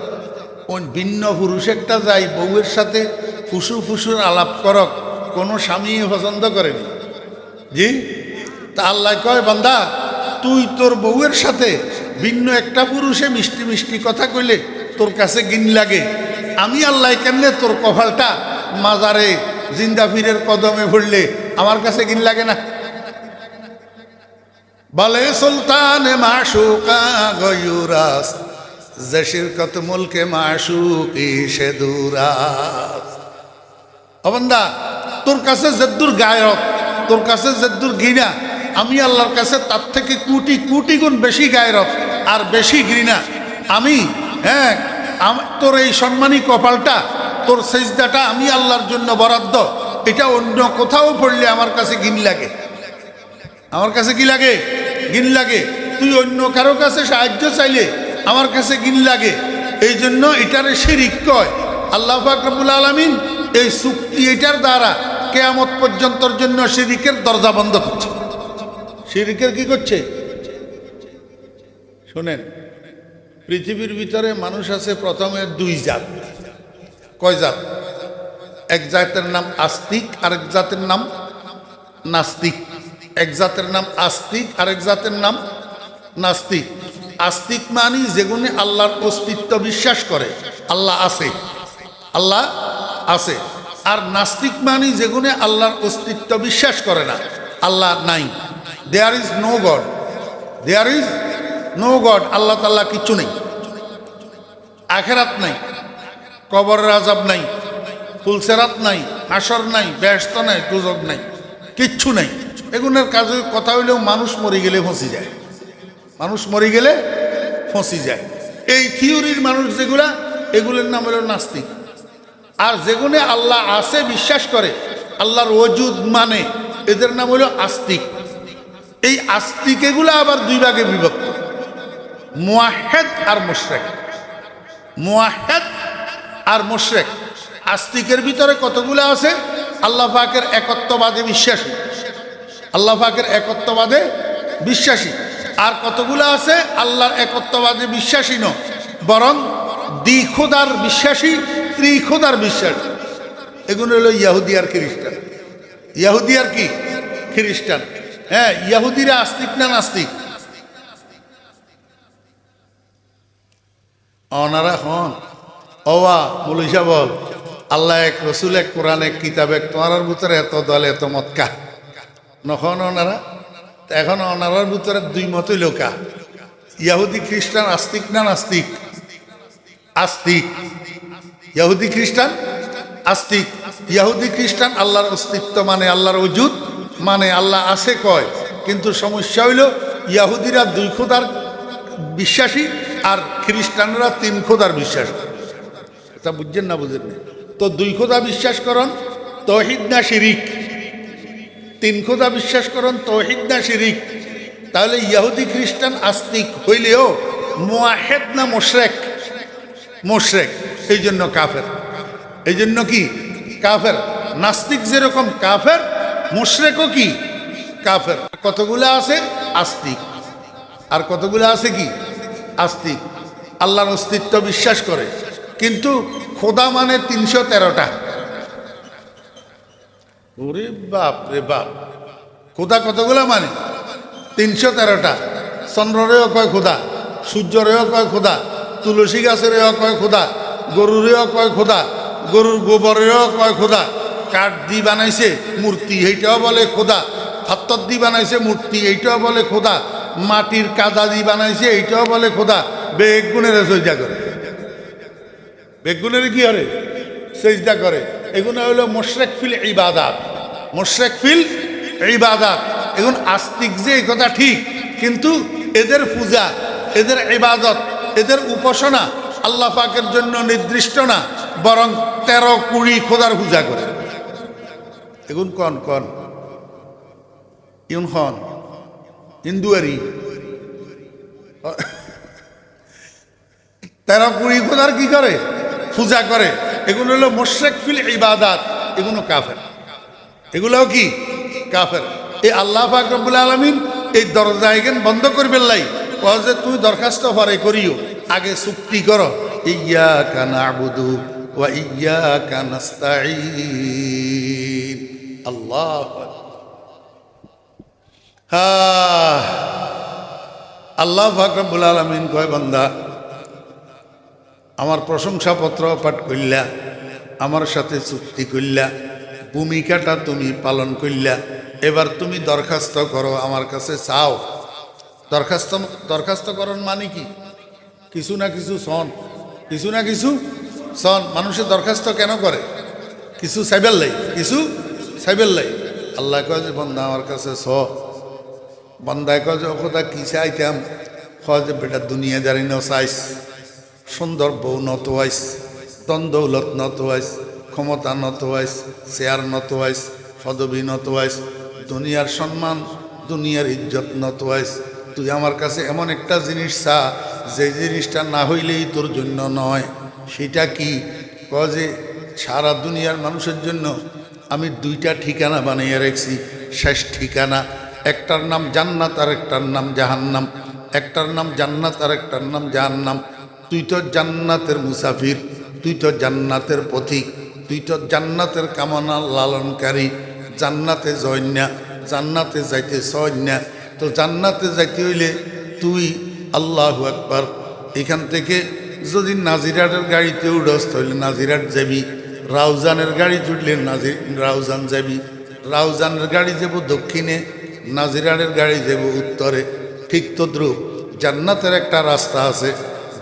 ভিন্ন পুরুষ একটা যাই বউয়ের সাথে ফুসু ফুসুর আলাপ করক, কোনো স্বামী পছন্দ করেনি। জি, তা আল্লাহ কয় বান্দা তুই তোর বউয়ের সাথে ভিন্ন একটা পুরুষে মিষ্টি মিষ্টি কথা কইলে তোর কাছে গিন লাগে, আমি আল্লাহ কেমনে তোর কপালটা মাজারে জিন্দা পীরের কদমে ভরলে আমার কাছে গিন লাগে না? বলে সুলতানে মাশুকা গয়ুরাস যে শিরকত মুলকে মাশুকি সে দুরাস। অবন্দা তোর কাছে যেদুর গায়ক, তোর কাছে যেদুর ঘৃণা, আমি আল্লাহর কাছে তার থেকে কোটি কোটি গুণ বেশি গায়রত আর বেশি ঘৃণা। আমি তোর এই সম্মানী কপালটা, তোর সেজদাটা আমি আল্লাহর জন্য বরাদ্দ, এটা অন্য কোথাও পড়লে আমার কাছে ঘিন লাগে। আমার কাছে কি লাগে? ঘিন লাগে। তুই অন্য কারো কাছে সাহায্য চাইলে আমার কাছে ঘিন লাগে। এই জন্য এটারে শিরিক কয়। আল্লাহ পাক রব্বুল আলামিন এই চুক্তি এটার দ্বারা কিয়ামত পর্যন্তর জন্য শিরিকের দরজা বন্ধ করছে। শিরিকের কি করছে? শোনেন, পৃথিবীর ভিতরে মানুষ আছে প্রথমে দুই জাত। কয় জাত? এক জাতের নাম আস্তিক, আরেক জাতের নাম নাস্তিক। এক জাতের নাম আস্তিক, আরেক জাতের নাম নাস্তিক। আস্তিক মানি যেগুনে আল্লাহর অস্তিত্ব বিশ্বাস করে, আল্লাহ আছে, আল্লাহ আছে। আর নাস্তিক মানি যেগুনে আল্লাহর অস্তিত্ব বিশ্বাস করে না, আল্লাহ নাই। There is no God, there is no God. আল্লাহ তাআলা কিচ্ছু নেই, আখেরাত নাই, কবরের আযাব নাই, ফুলসেরাত নাই, হাসর নাই, বেহেশত নাই, দুজক নাই, কিচ্ছু নাই। এগুলোর কাজে কথা হইলেও মানুষ মরে গেলে ফসি যায়, মানুষ মরে গেলে ফসি যায়। এই থিওরির মানুষ যেগুলা, এগুলোর নাম হলো নাস্তিক। আর যেগুলো আল্লাহ আছে বিশ্বাস করে, আল্লাহর ওজুদ মানে, এদের নাম হলো আস্তিক। এই আস্তিক এগুলা আবার দুই ভাগে বিভক্ত, মুওয়াহ্হিদ আর মুশরিক। মুওয়াহ্হিদ আর মুশরিক। আস্তিকের ভিতরে কতগুলো আছে? আল্লাহ পাকের একত্ববাদে বিশ্বাসী, আল্লাহ পাকের একত্ববাদে বিশ্বাসী। আর কতগুলো আছে আল্লাহর একত্ববাদে বিশ্বাসী নয়, বরং দ্বিখোদার বিশ্বাসী, ত্রিখোদার বিশ্বাসী। এগুলো হলো ইহুদি আর খ্রিস্টান। ইহুদি আর কি? খ্রিস্টান। হ্যাঁ, ইহুদিরা আস্তিক না নাস্তিক? ওনারা হন ওয়া মৌলভী বল আল্লাহ এক, রসুল এক, কোরআন এক, কিতাব এক, তোমার ভিতরে এত দল এত মতকা নখন ওনারা। এখন ওনারার ভিতরে দুই মতই লোকা, ইহুদি খ্রিস্টান আস্তিক না নাস্তিক? আস্তিক। ইহুদি খ্রিস্টান আস্তিক। ইহুদি খ্রিস্টান আল্লাহর অস্তিত্ব মানে, আল্লাহর ওজুদ মানে, আল্লাহ আছে কয়। কিন্তু সমস্যা হইল ইহুদিরা দুই খোদার বিশ্বাসী আর খ্রিস্টানরা তিন খোদার বিশ্বাসী। এটা বুঝছেন না? বুঝেন না? তো দুই খোদা বিশ্বাস করন তাওহীদ না শিরিক? তিন খোদা বিশ্বাস করন তাওহীদ না শিরিক? তাহলে ইহুদি খ্রিস্টান আস্তিক হইলেও মুওয়াহ্হিদ না মুশরিক? মুশরিক। এই জন্য কাফের। এই জন্য কি? কাফের। নাস্তিক যেরকম কাফের, মুশরিকও কি? কাফের। কতগুলো আছে আস্তিক, আর কতগুলো আছে কি? আস্তিক। আল্লাহর অস্তিত্ব বিশ্বাস করে, কিন্তু খোদা মানে ৩১৩টা। ওরে বাপ রে বাপ! খোদা কতগুলা মানে? ৩১৩টা। চন্দ্ররেও কয় খোদা, সূর্যরেও কয় খোদা, তুলসী গাছেরও কয় খোদা, গরুরেও কয় খোদা, গরুর গোবরেও কয় খোদা, কাঠ দিয়ে বানাইছে মূর্তি, এইটাও বলে খোদা, পাথর দিয়ে বানাইছে মূর্তি, এইটাও বলে খোদা, মাটির কাদা দিয়ে বানাইছে, এইটাও বলে খোদা। বেগুনের সজদা করে, বেগুনের কি করে? সেজদা করে। এগুলো হলো মুশরিক ফিল ইবাদাত, মুশরিক ফিল ইবাদাত। এখন আস্তিক যে এই কথা ঠিক, কিন্তু এদের পূজা, এদের ইবাদত, এদের উপাসনা আল্লাহ পাকের জন্য নির্দিষ্ট না, বরং ১৩-২০ খোদার পূজা করে। এখন কন কন ইউন খন হিন্দুয়ারি ১৩-২০ খোদার কি করে? পূজা করে। এগুলো হলো মুশরিক ফিল ইবাদাত, এগুলো কাফের। এগুলোও কি? কাফের। এই আল্লাহ পাক রব্বুল আলামিন এই দরজা এখান বন্ধ করবেন লাই, যে তুমি দরখাস্ত পরে করিও, আগে চুক্তি করো। ইয়্যাকা না'বুদু ওয়া ইয়্যাকা নাস্তাঈন। আল্লাহু আল্লাহ পাক রব্বুল আলামিন কয়, বান্দা আমার প্রশংসাপত্র পাঠ করলা, আমার সাথে চুক্তি করলা, ভূমিকাটা তুমি পালন করলা, এবার তুমি দরখাস্ত করো, আমার কাছে চাও। দরখাস্ত করন মানে কি? কিছু না কিছু সন, কিছু না কিছু সন। মানুষের দরখাস্ত কেন করে? কিছু সাইবেল লাই, কিছু সাইবেল লাই। আল্লাহ কয় যে বন্দা আমার কাছে ছ। বন্দায় কয় যে ও কথা কি চাইতাম? কয় যে বেটা দুনিয়াদারি ন চাইস, সুন্দর বউ নত আইস, দন দৌলত নত আইস, ক্ষমতা নত আইস, চেয়ার নত আইস, পদবী নত আইস, দুনিয়ার সম্মান, দুনিয়ার ইজ্জত নতওয়াইস, তুই আমার কাছে এমন একটা জিনিস চা যে জিনিসটা না হইলেই তোর জন্য নয়। সেটা কি? যে সারা দুনিয়ার মানুষের জন্য আমি দুইটা ঠিকানা বানিয়ে রাখছি, শেষ ঠিকানা। একটার নাম জান্নাত আর একটার নাম জাহান্নাম। একটার নাম জান্নাত আর একটার নাম জাহান্নাম। তুই তো জান্নাতের মুসাফির, তুই তো জান্নাতের পথিক, তুই তো জান্নাতের কামনা লালনকারী। জান্নাতে জয়ন্যা, জান্নাতে যাইতে সয়ন্যা। তো জান্নাতে যাইতে হইলে তুই আল্লাহু আকবার, এখান থেকে যদি নাজিরাটের গাড়িতে উড়স তাহলে নাজিরাট যাবি, রাউজানের গাড়ি চড়লে রাউজান যাবি, রাউজানের গাড়ি যাব দক্ষিণে, নাজিরাটের গাড়ি যাব উত্তরে। ঠিক তদ্রুপ জান্নাতের একটা রাস্তা আছে,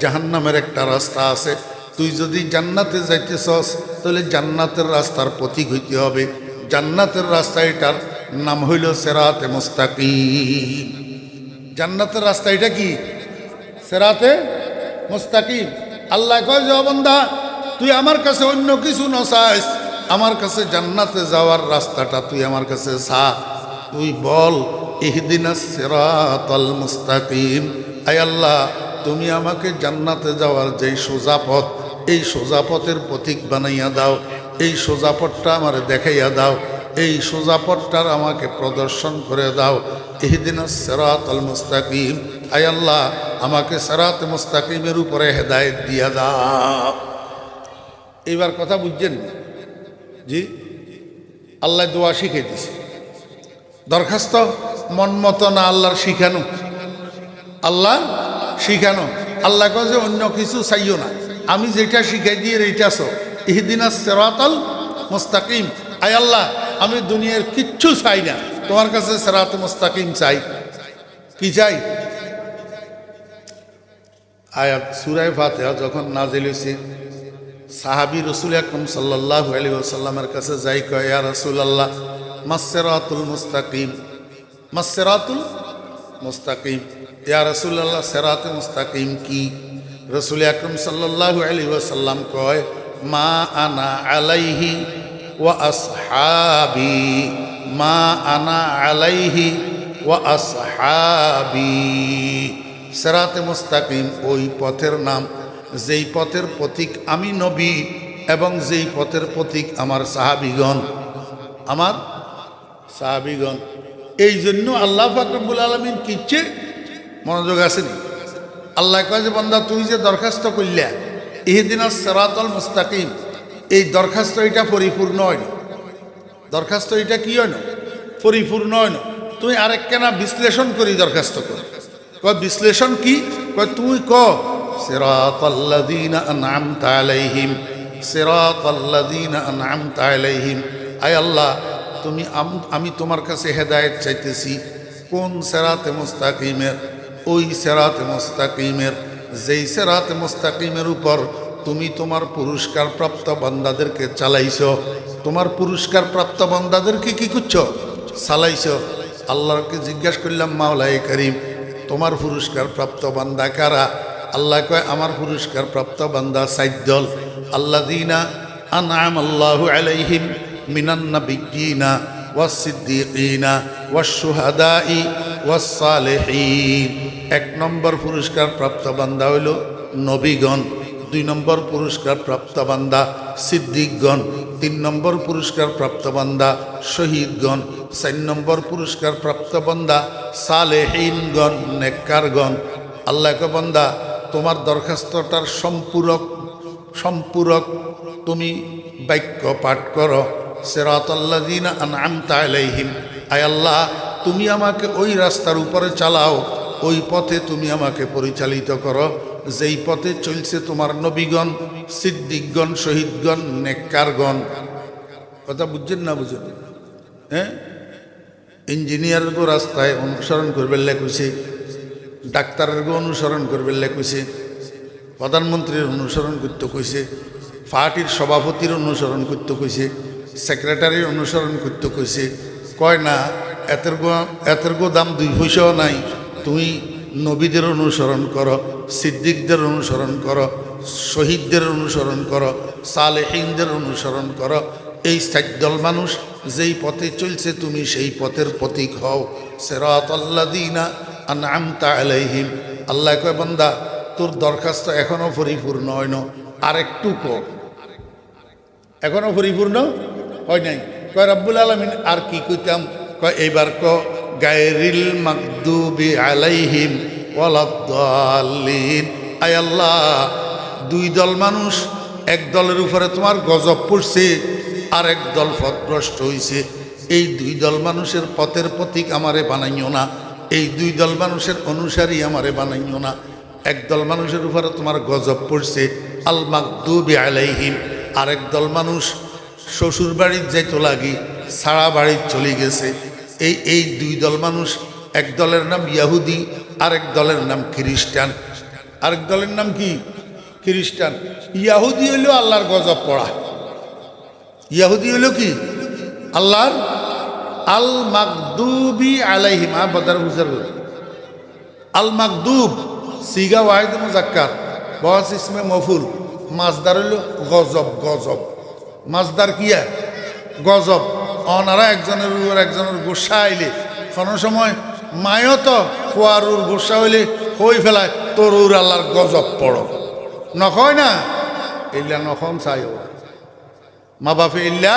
জাহান্নামের একটা রাস্তা আছে। তুই যদি জান্নাতে যাইতেছস তাহলে জান্নাতের রাস্তার পথিক হইতে হবে। জান্নাতের রাস্তা, এটার নাম হইল সিরাতে মুস্তাকিম। জান্নাতের রাস্তা এটা কি? সিরাতে মুস্তাকিম। আল্লাহ কয় যে বান্দা, তুই আমার কাছে অন্য কিছু না চাস, আমার কাছে জান্নাতে যাওয়ার রাস্তাটা তুই আমার কাছে চা। তুই বল ইহদিনাস সিরাতাল মুস্তাকিম, আয় আল্লাহ তুমি আমাকে জান্নাতে যাওয়ার যেই সোজা পথ, এই সোজা পথের পথিক বানাইয়া দাও, এই সোজা পথটা আমার দেখাইয়া দাও, এই সোজা পথটার আমাকে প্রদর্শন করে দাও। ইহদিনাস সিরাতাল মুস্তাকিম, আয় আল্লাহ আমাকে সিরাতে মুস্তাকিমের উপরে হেদায়েত দিয়া দাও। এইবার কথা বুঝছেন জি? আল্লাহ দোয়া শিখিয়ে দিছে। দরখাস্ত মন মতো না, আল্লাহর শিখানো, আল্লাহ শিখানো। আল্লাহ কয় যে অন্য কিছু চাইও না, আমি যেটা শিখাই দিয়ে এইটাছ। ইহদিনাস সিরাতাল মুস্তাকিম, আয় আল্লাহ আমি দুনিয়ার কিচ্ছু চাই না, তোমার কাছে সিরাতে মুস্তাকিম চাই। কি চাই? আয়াত সূরা ফাতিহা যখন নাজিল হইছে, সাহাবী রাসূল আকরাম সাল্লাল্লাহু আলাইহি ওয়াসাল্লামের কাছে যাই কয়, ইয়া রাসূলুল্লাহ মাস-সিরাতুল মুস্তাকিম, মাস-সিরাতুল মুস্তাকিম, ইয়া রাসূলুল্লাহ সিরাতে মুস্তাকিম কি? রাসূল আকরাম সাল্লাল্লাহু আলাইহি ওয়াসাল্লাম কয়, মা আনা আলাইহি ওয়া আসহাবি, মা আনা আলাইহি ওয়া আসহাবি। সিরাতে মুস্তাকিম ওই পথের নাম যেই পথের পথিক আমি নবী এবং যেই পথের পথিক আমার সাহাবীগণ, আমার সাহাবীগণ। এই জন্য আল্লাহ পাক রব্বুল আলামিন কিচ্ছে, মনোযোগ আসেনি? আল্লাহ কয় যে বান্দা তুই যে দরখাস্ত করলা ইহদিনাস সিরাতাল মুস্তাকিম, এই দরখাস্ত এটা পরিপূর্ণ হয় না। দরখাস্ত এটা কি হয় না? পরিপূর্ণ হয় না। তুই আরেকখানা বিশ্লেষণ করি দরখাস্ত কর। কয় বিশ্লেষণ কি? কয় তুই ক সিরাতাল্লাযীনা আন'আমতা আলাইহিম, সিরাতাল্লাযীনা আন'আমতা আলাইহিম, আয় আল্লাহ তুমি আমি তোমার কাছে হেদায়েত চাইতেছি। কোন সিরাতে মুস্তাকিমের? ওই সিরাতে মুস্তাকিমের যেই সিরাতে মুস্তাকিমের উপর তুমি তোমার পুরস্কার প্রাপ্ত বান্দাদেরকে চালাইছো। তোমার পুরস্কার প্রাপ্ত বান্দাদেরকে কি করছো? চালাইছো। আল্লাহকে জিজ্ঞাসা করলাম, মাওলায়ে কারীম তোমার পুরস্কার প্রাপ্ত বান্দা কারা? আল্লাহ কয় আমার পুরস্কার প্রাপ্ত বান্দা 4 দল। আল্লাযীনা আন'আমাল্লাহু আলাইহিম মিনান নাবিয়্যিনা ওয়াস সিদ্দীকিনা ওয়াস শুহাদাই ওয়াস সালিহিন। 1 নম্বর পুরস্কার প্রাপ্ত বান্দা হইল নবীগণ, 2 নম্বর পুরস্কার প্রাপ্ত বান্দা সিদ্দিকগণ, 3 নম্বর পুরস্কার প্রাপ্ত বান্দা শহীদগণ, 4 নম্বর পুরস্কার প্রাপ্ত বান্দা সালেহীনগণ, নেককারগণ। আল্লাহ কে বান্দা তোমার দরখাস্তটার সম্পূরক তুমি বাক্য পাঠ করো। সিরাতাল্লাযীনা আন'আমতা আলাইহিম, আয় আল্লাহ তুমি আমাকে ওই রাস্তার উপরে চালাও, ওই পথে তুমি আমাকে পরিচালিত করো যেই পথে চলছে তোমার নবীগণ, সিদ্দিকগণ, শহীদগণ, নেককারগণ। কথা বুঝছেন না? বুঝেন? হ্যাঁ, ইঞ্জিনিয়ারগো রাস্তায় অনুসরণ করবে লেখুছে, ডাক্তারেরগো অনুসরণ করবে লেখুছে, প্রধানমন্ত্রীর অনুসরণ করতে কইছে, পার্টির সভাপতির অনুসরণ করতে কইছে, সেক্রেটারির অনুসরণ করতে কইছে। কয় না এতেরগো দাম 2 পয়সাও নাই, তুমি নবীদের অনুসরণ করো, সিদ্দিকদের অনুসরণ করো, শহীদদের অনুসরণ করো, সালেহীনদের অনুসরণ করো। এই 4 দল মানুষ যেই পথে চলছে তুমি সেই পথের পথিক হও। সিরাতাল্লাযীনা আনআমতা আলাইহিম। আল্লাহ কয় বান্দা তোর দরখাস্ত এখনো পরিপূর্ণ হয় না, আরেকটু কর, এখনো পরিপূর্ণ হয় নাই। কয় রব্বুল আলামিন আর কি কইতাম? কয় এইবার ক গায়রিল মাগদুবি আলাইহিম ওয়ালাদ-দাল্লিন। আয় আল্লাহ, দুই দল মানুষ, এক দলের উপরে তোমার গজব পড়ছে, আর এক দল পথভ্রষ্ট হইছে। এই দুই দল মানুষের পথের প্রতীক আমারে বানাইও না, এই দুই দল মানুষের অনুসারী আমারে বানাইও না। একদল মানুষের উপরে তোমার গজব পড়ছে আল মাগদুবি আলাইহিম, আরেক দল মানুষ শ্বশুর বাড়ির যাইতো লাগি সারা বাড়ির চলে গেছে। এই দুই দল মানুষ, এক দলের নাম ইয়াহুদি, আরেক দলের নাম খ্রিস্টান। আরেক দলের নাম কি? খ্রিস্টান। ইয়াহুদি হইল আল্লাহর গজব পড়া, ইয়াহুদি হইল কি? আল্লাহর আল মাগদুবি আলাইহিম। বদার বুঝার আল মাগদুব সিগা ওয়াহিদ মুজাক্কার, বস ইসমে মফুল, মাজদার হইল গজব। গজব মাজদার কিয়া? গজব। অনারা একজনের উপর একজনের গোসা আইলে কোনো সময় মায়ও তো খোয়ারুর গোসা হইলে হই ফেলায় তোর উর আল্লাহর গজব পড়ো, নখয় না? ইল্লা নখন চাই ও মা বাপে, ইল্লা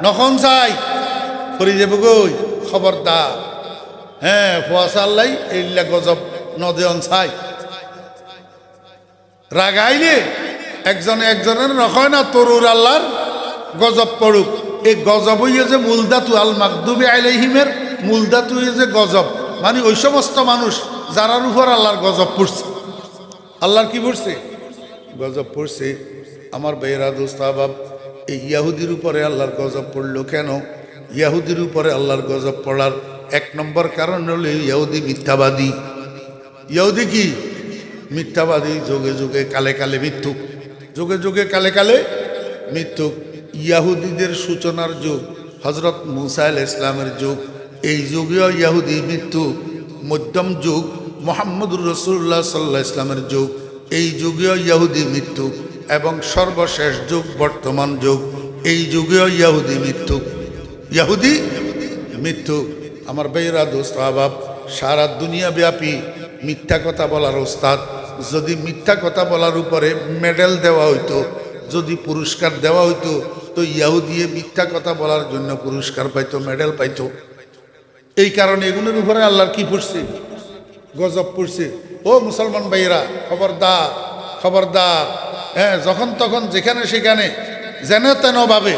নখন চাই ফরি যাব গই, খবরদার। হ্যাঁ, ফোয়াশা আল্লাহ ইল্লা গজব নদেন চাই। রাগাইলে একজনে একজনের নখয় না তোর উর আল্লাহর গজব পড়ুক। এই গজব হইয়া যে মূলদাতু আল মাগদুবি আলাইহিমের মূলদাতু হইয়া যে গজব, মানে ওই সমস্ত মানুষ যারার উপর আল্লাহর গজব পড়ছে। আল্লাহর কি পড়ছে? গজব পড়ছে। আমার বেয়েরা দোস্ত আহবাব, এই ইয়াহুদির উপরে আল্লাহর গজব পড়লো কেন? ইয়াহুদির উপরে আল্লাহর গজব পড়ার এক নম্বর কারণ হলো ইয়াহুদি মিথ্যাবাদী। ইয়াহুদি কি? মিথ্যাবাদী, যুগে যুগে কালে কালে মিথ্যুক, যুগে যুগে কালে কালে মিথ্যুক। ইয়াহুদিদের সূচনার যুগ হজরত মুসা আলাইহিস ইসলামের যুগ, এই যুগেও ইয়াহুদি মৃত্যু। মধ্যম যুগ মুহাম্মদুর রাসূলুল্লাহ সাল্লাল্লাহু আলাইহি ইসলামের যুগ, এই যুগেও ইয়াহুদি মৃত্যু। এবং সর্বশেষ যুগ বর্তমান যুগ, এই যুগেও ইয়াহুদি মৃত্যু। ইয়াহুদি মৃত্যু। আমার ভাইয়েরা দোস্ত আহবাব, সারা দুনিয়া ব্যাপী মিথ্যা কথা বলার ওস্তাদ। যদি মিথ্যা কথা বলার উপরে মেডেল দেওয়া হইতো, যদি পুরস্কার দেওয়া হইতো, তো ইয়াহুদি মিথ্যা কথা বলার জন্য পুরস্কার পাইতো, মেডেল পাইতো। এই কারণে এগুলোর উপরে আল্লাহর কি পড়ছে? গজব পড়ছে। ও মুসলমান ভাইয়েরা, খবরদার খবরদার। হ্যাঁ, যখন তখন যেখানে সেখানে যেন তেন ভাবে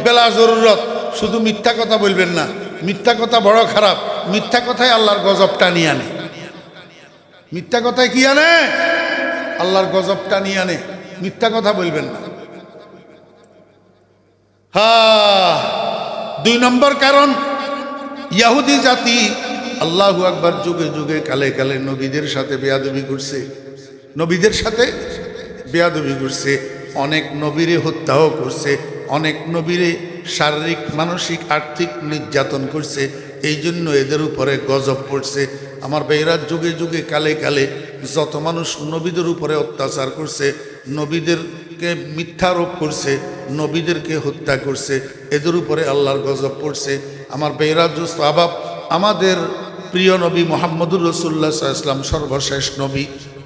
বেলা জরুরত শুধু মিথ্যা কথা বলবেন না। মিথ্যা কথা বড় খারাপ। মিথ্যা কথায় আল্লাহর গজবটা নিয়ে আনে। মিথ্যা কথায় কি আনে? আল্লাহর গজবটা নিয়ে আনে। মিথ্যা কথা বলবেন না। হ্যাঁ, দুই নম্বর কারণ, ইয়াহুদি জাতি আল্লাহু আকবার যুগে যুগে কালে কালে নবীদের সাথে বেয়াদবি করছে, নবীদের সাথে বেয়াদবি করছে। অনেক নবীরে হত্যাও করছে, অনেক নবীরে শারীরিক মানসিক আর্থিক নির্যাতন করছে। এই জন্য এদের উপরে গজব পড়ছে। আমার ভাইয়েরা, যুগে যুগে কালে কালে যত মানুষ নবীদের উপরে অত্যাচার করছে, নবীদেরকে মিথ্যারোপ করছে, নবীদেরকে হত্যা করছে, এদের উপরে আল্লাহর গজব পড়ছে। আমার ভাইয়েরা দোস্ত আহবাব, আমাদের প্রিয় নবী মুহাম্মদুর রাসূলুল্লাহ সাল্লাল্লাহু আলাইহি ওয়াসাল্লাম সর্বশেষ নবী।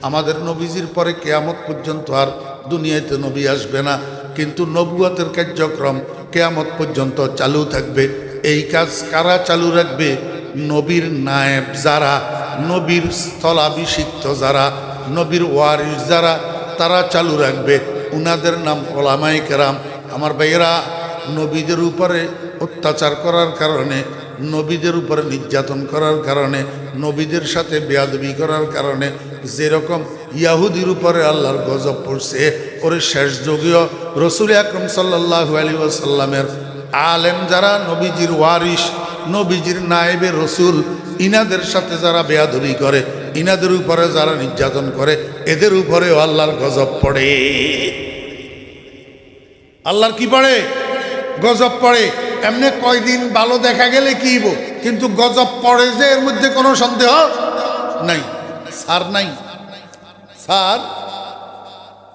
আমাদের নবীজির পরে কিয়ামত পর্যন্ত আর দুনিয়াতে নবী আসবে না, কিন্তু নবুয়তের কার্যক্রম কিয়ামত পর্যন্ত চালু থাকবে। এই কাজ কারা চালু রাখবে? নবীর নায়েব যারা, নবীর স্থলাভিষিক্ত যারা, নবীর ওয়ারিস যারা, তারা চালু রাখবে। উনাদের নাম ওলামায়ে কেরাম। আমার ভাইয়েরা, নবীদের উপরে অত্যাচার করার কারণে, নবীদের উপরে নির্যাতন করার কারণে, নবীদের সাথে বেয়াদবি করার কারণে যেরকম ইয়াহুদির উপরে আল্লাহর গজব পড়ছে, ওরে শেষ যুগীয় রসুল আকরাম সাল্লাল্লাহু আলাইহি ওয়াসাল্লামের আলেম যারা, নবীজির ওয়ারিস, নবীজির নায়েবে রসুল, ইনাদের সাথে যারা বেয়াদবি করে, ইনাদের উপরে যারা নির্যাতন করে, এদের উপরেও আল্লাহর গজব পড়ে। আল্লাহর কি পড়ে? গজব পড়ে। এমনি কয়দিন ভালো দেখা গেলে কি হইব, কিন্তু গজব পড়ে যে এর মধ্যে কোনো সন্দেহ নাই। সার নাই, সার।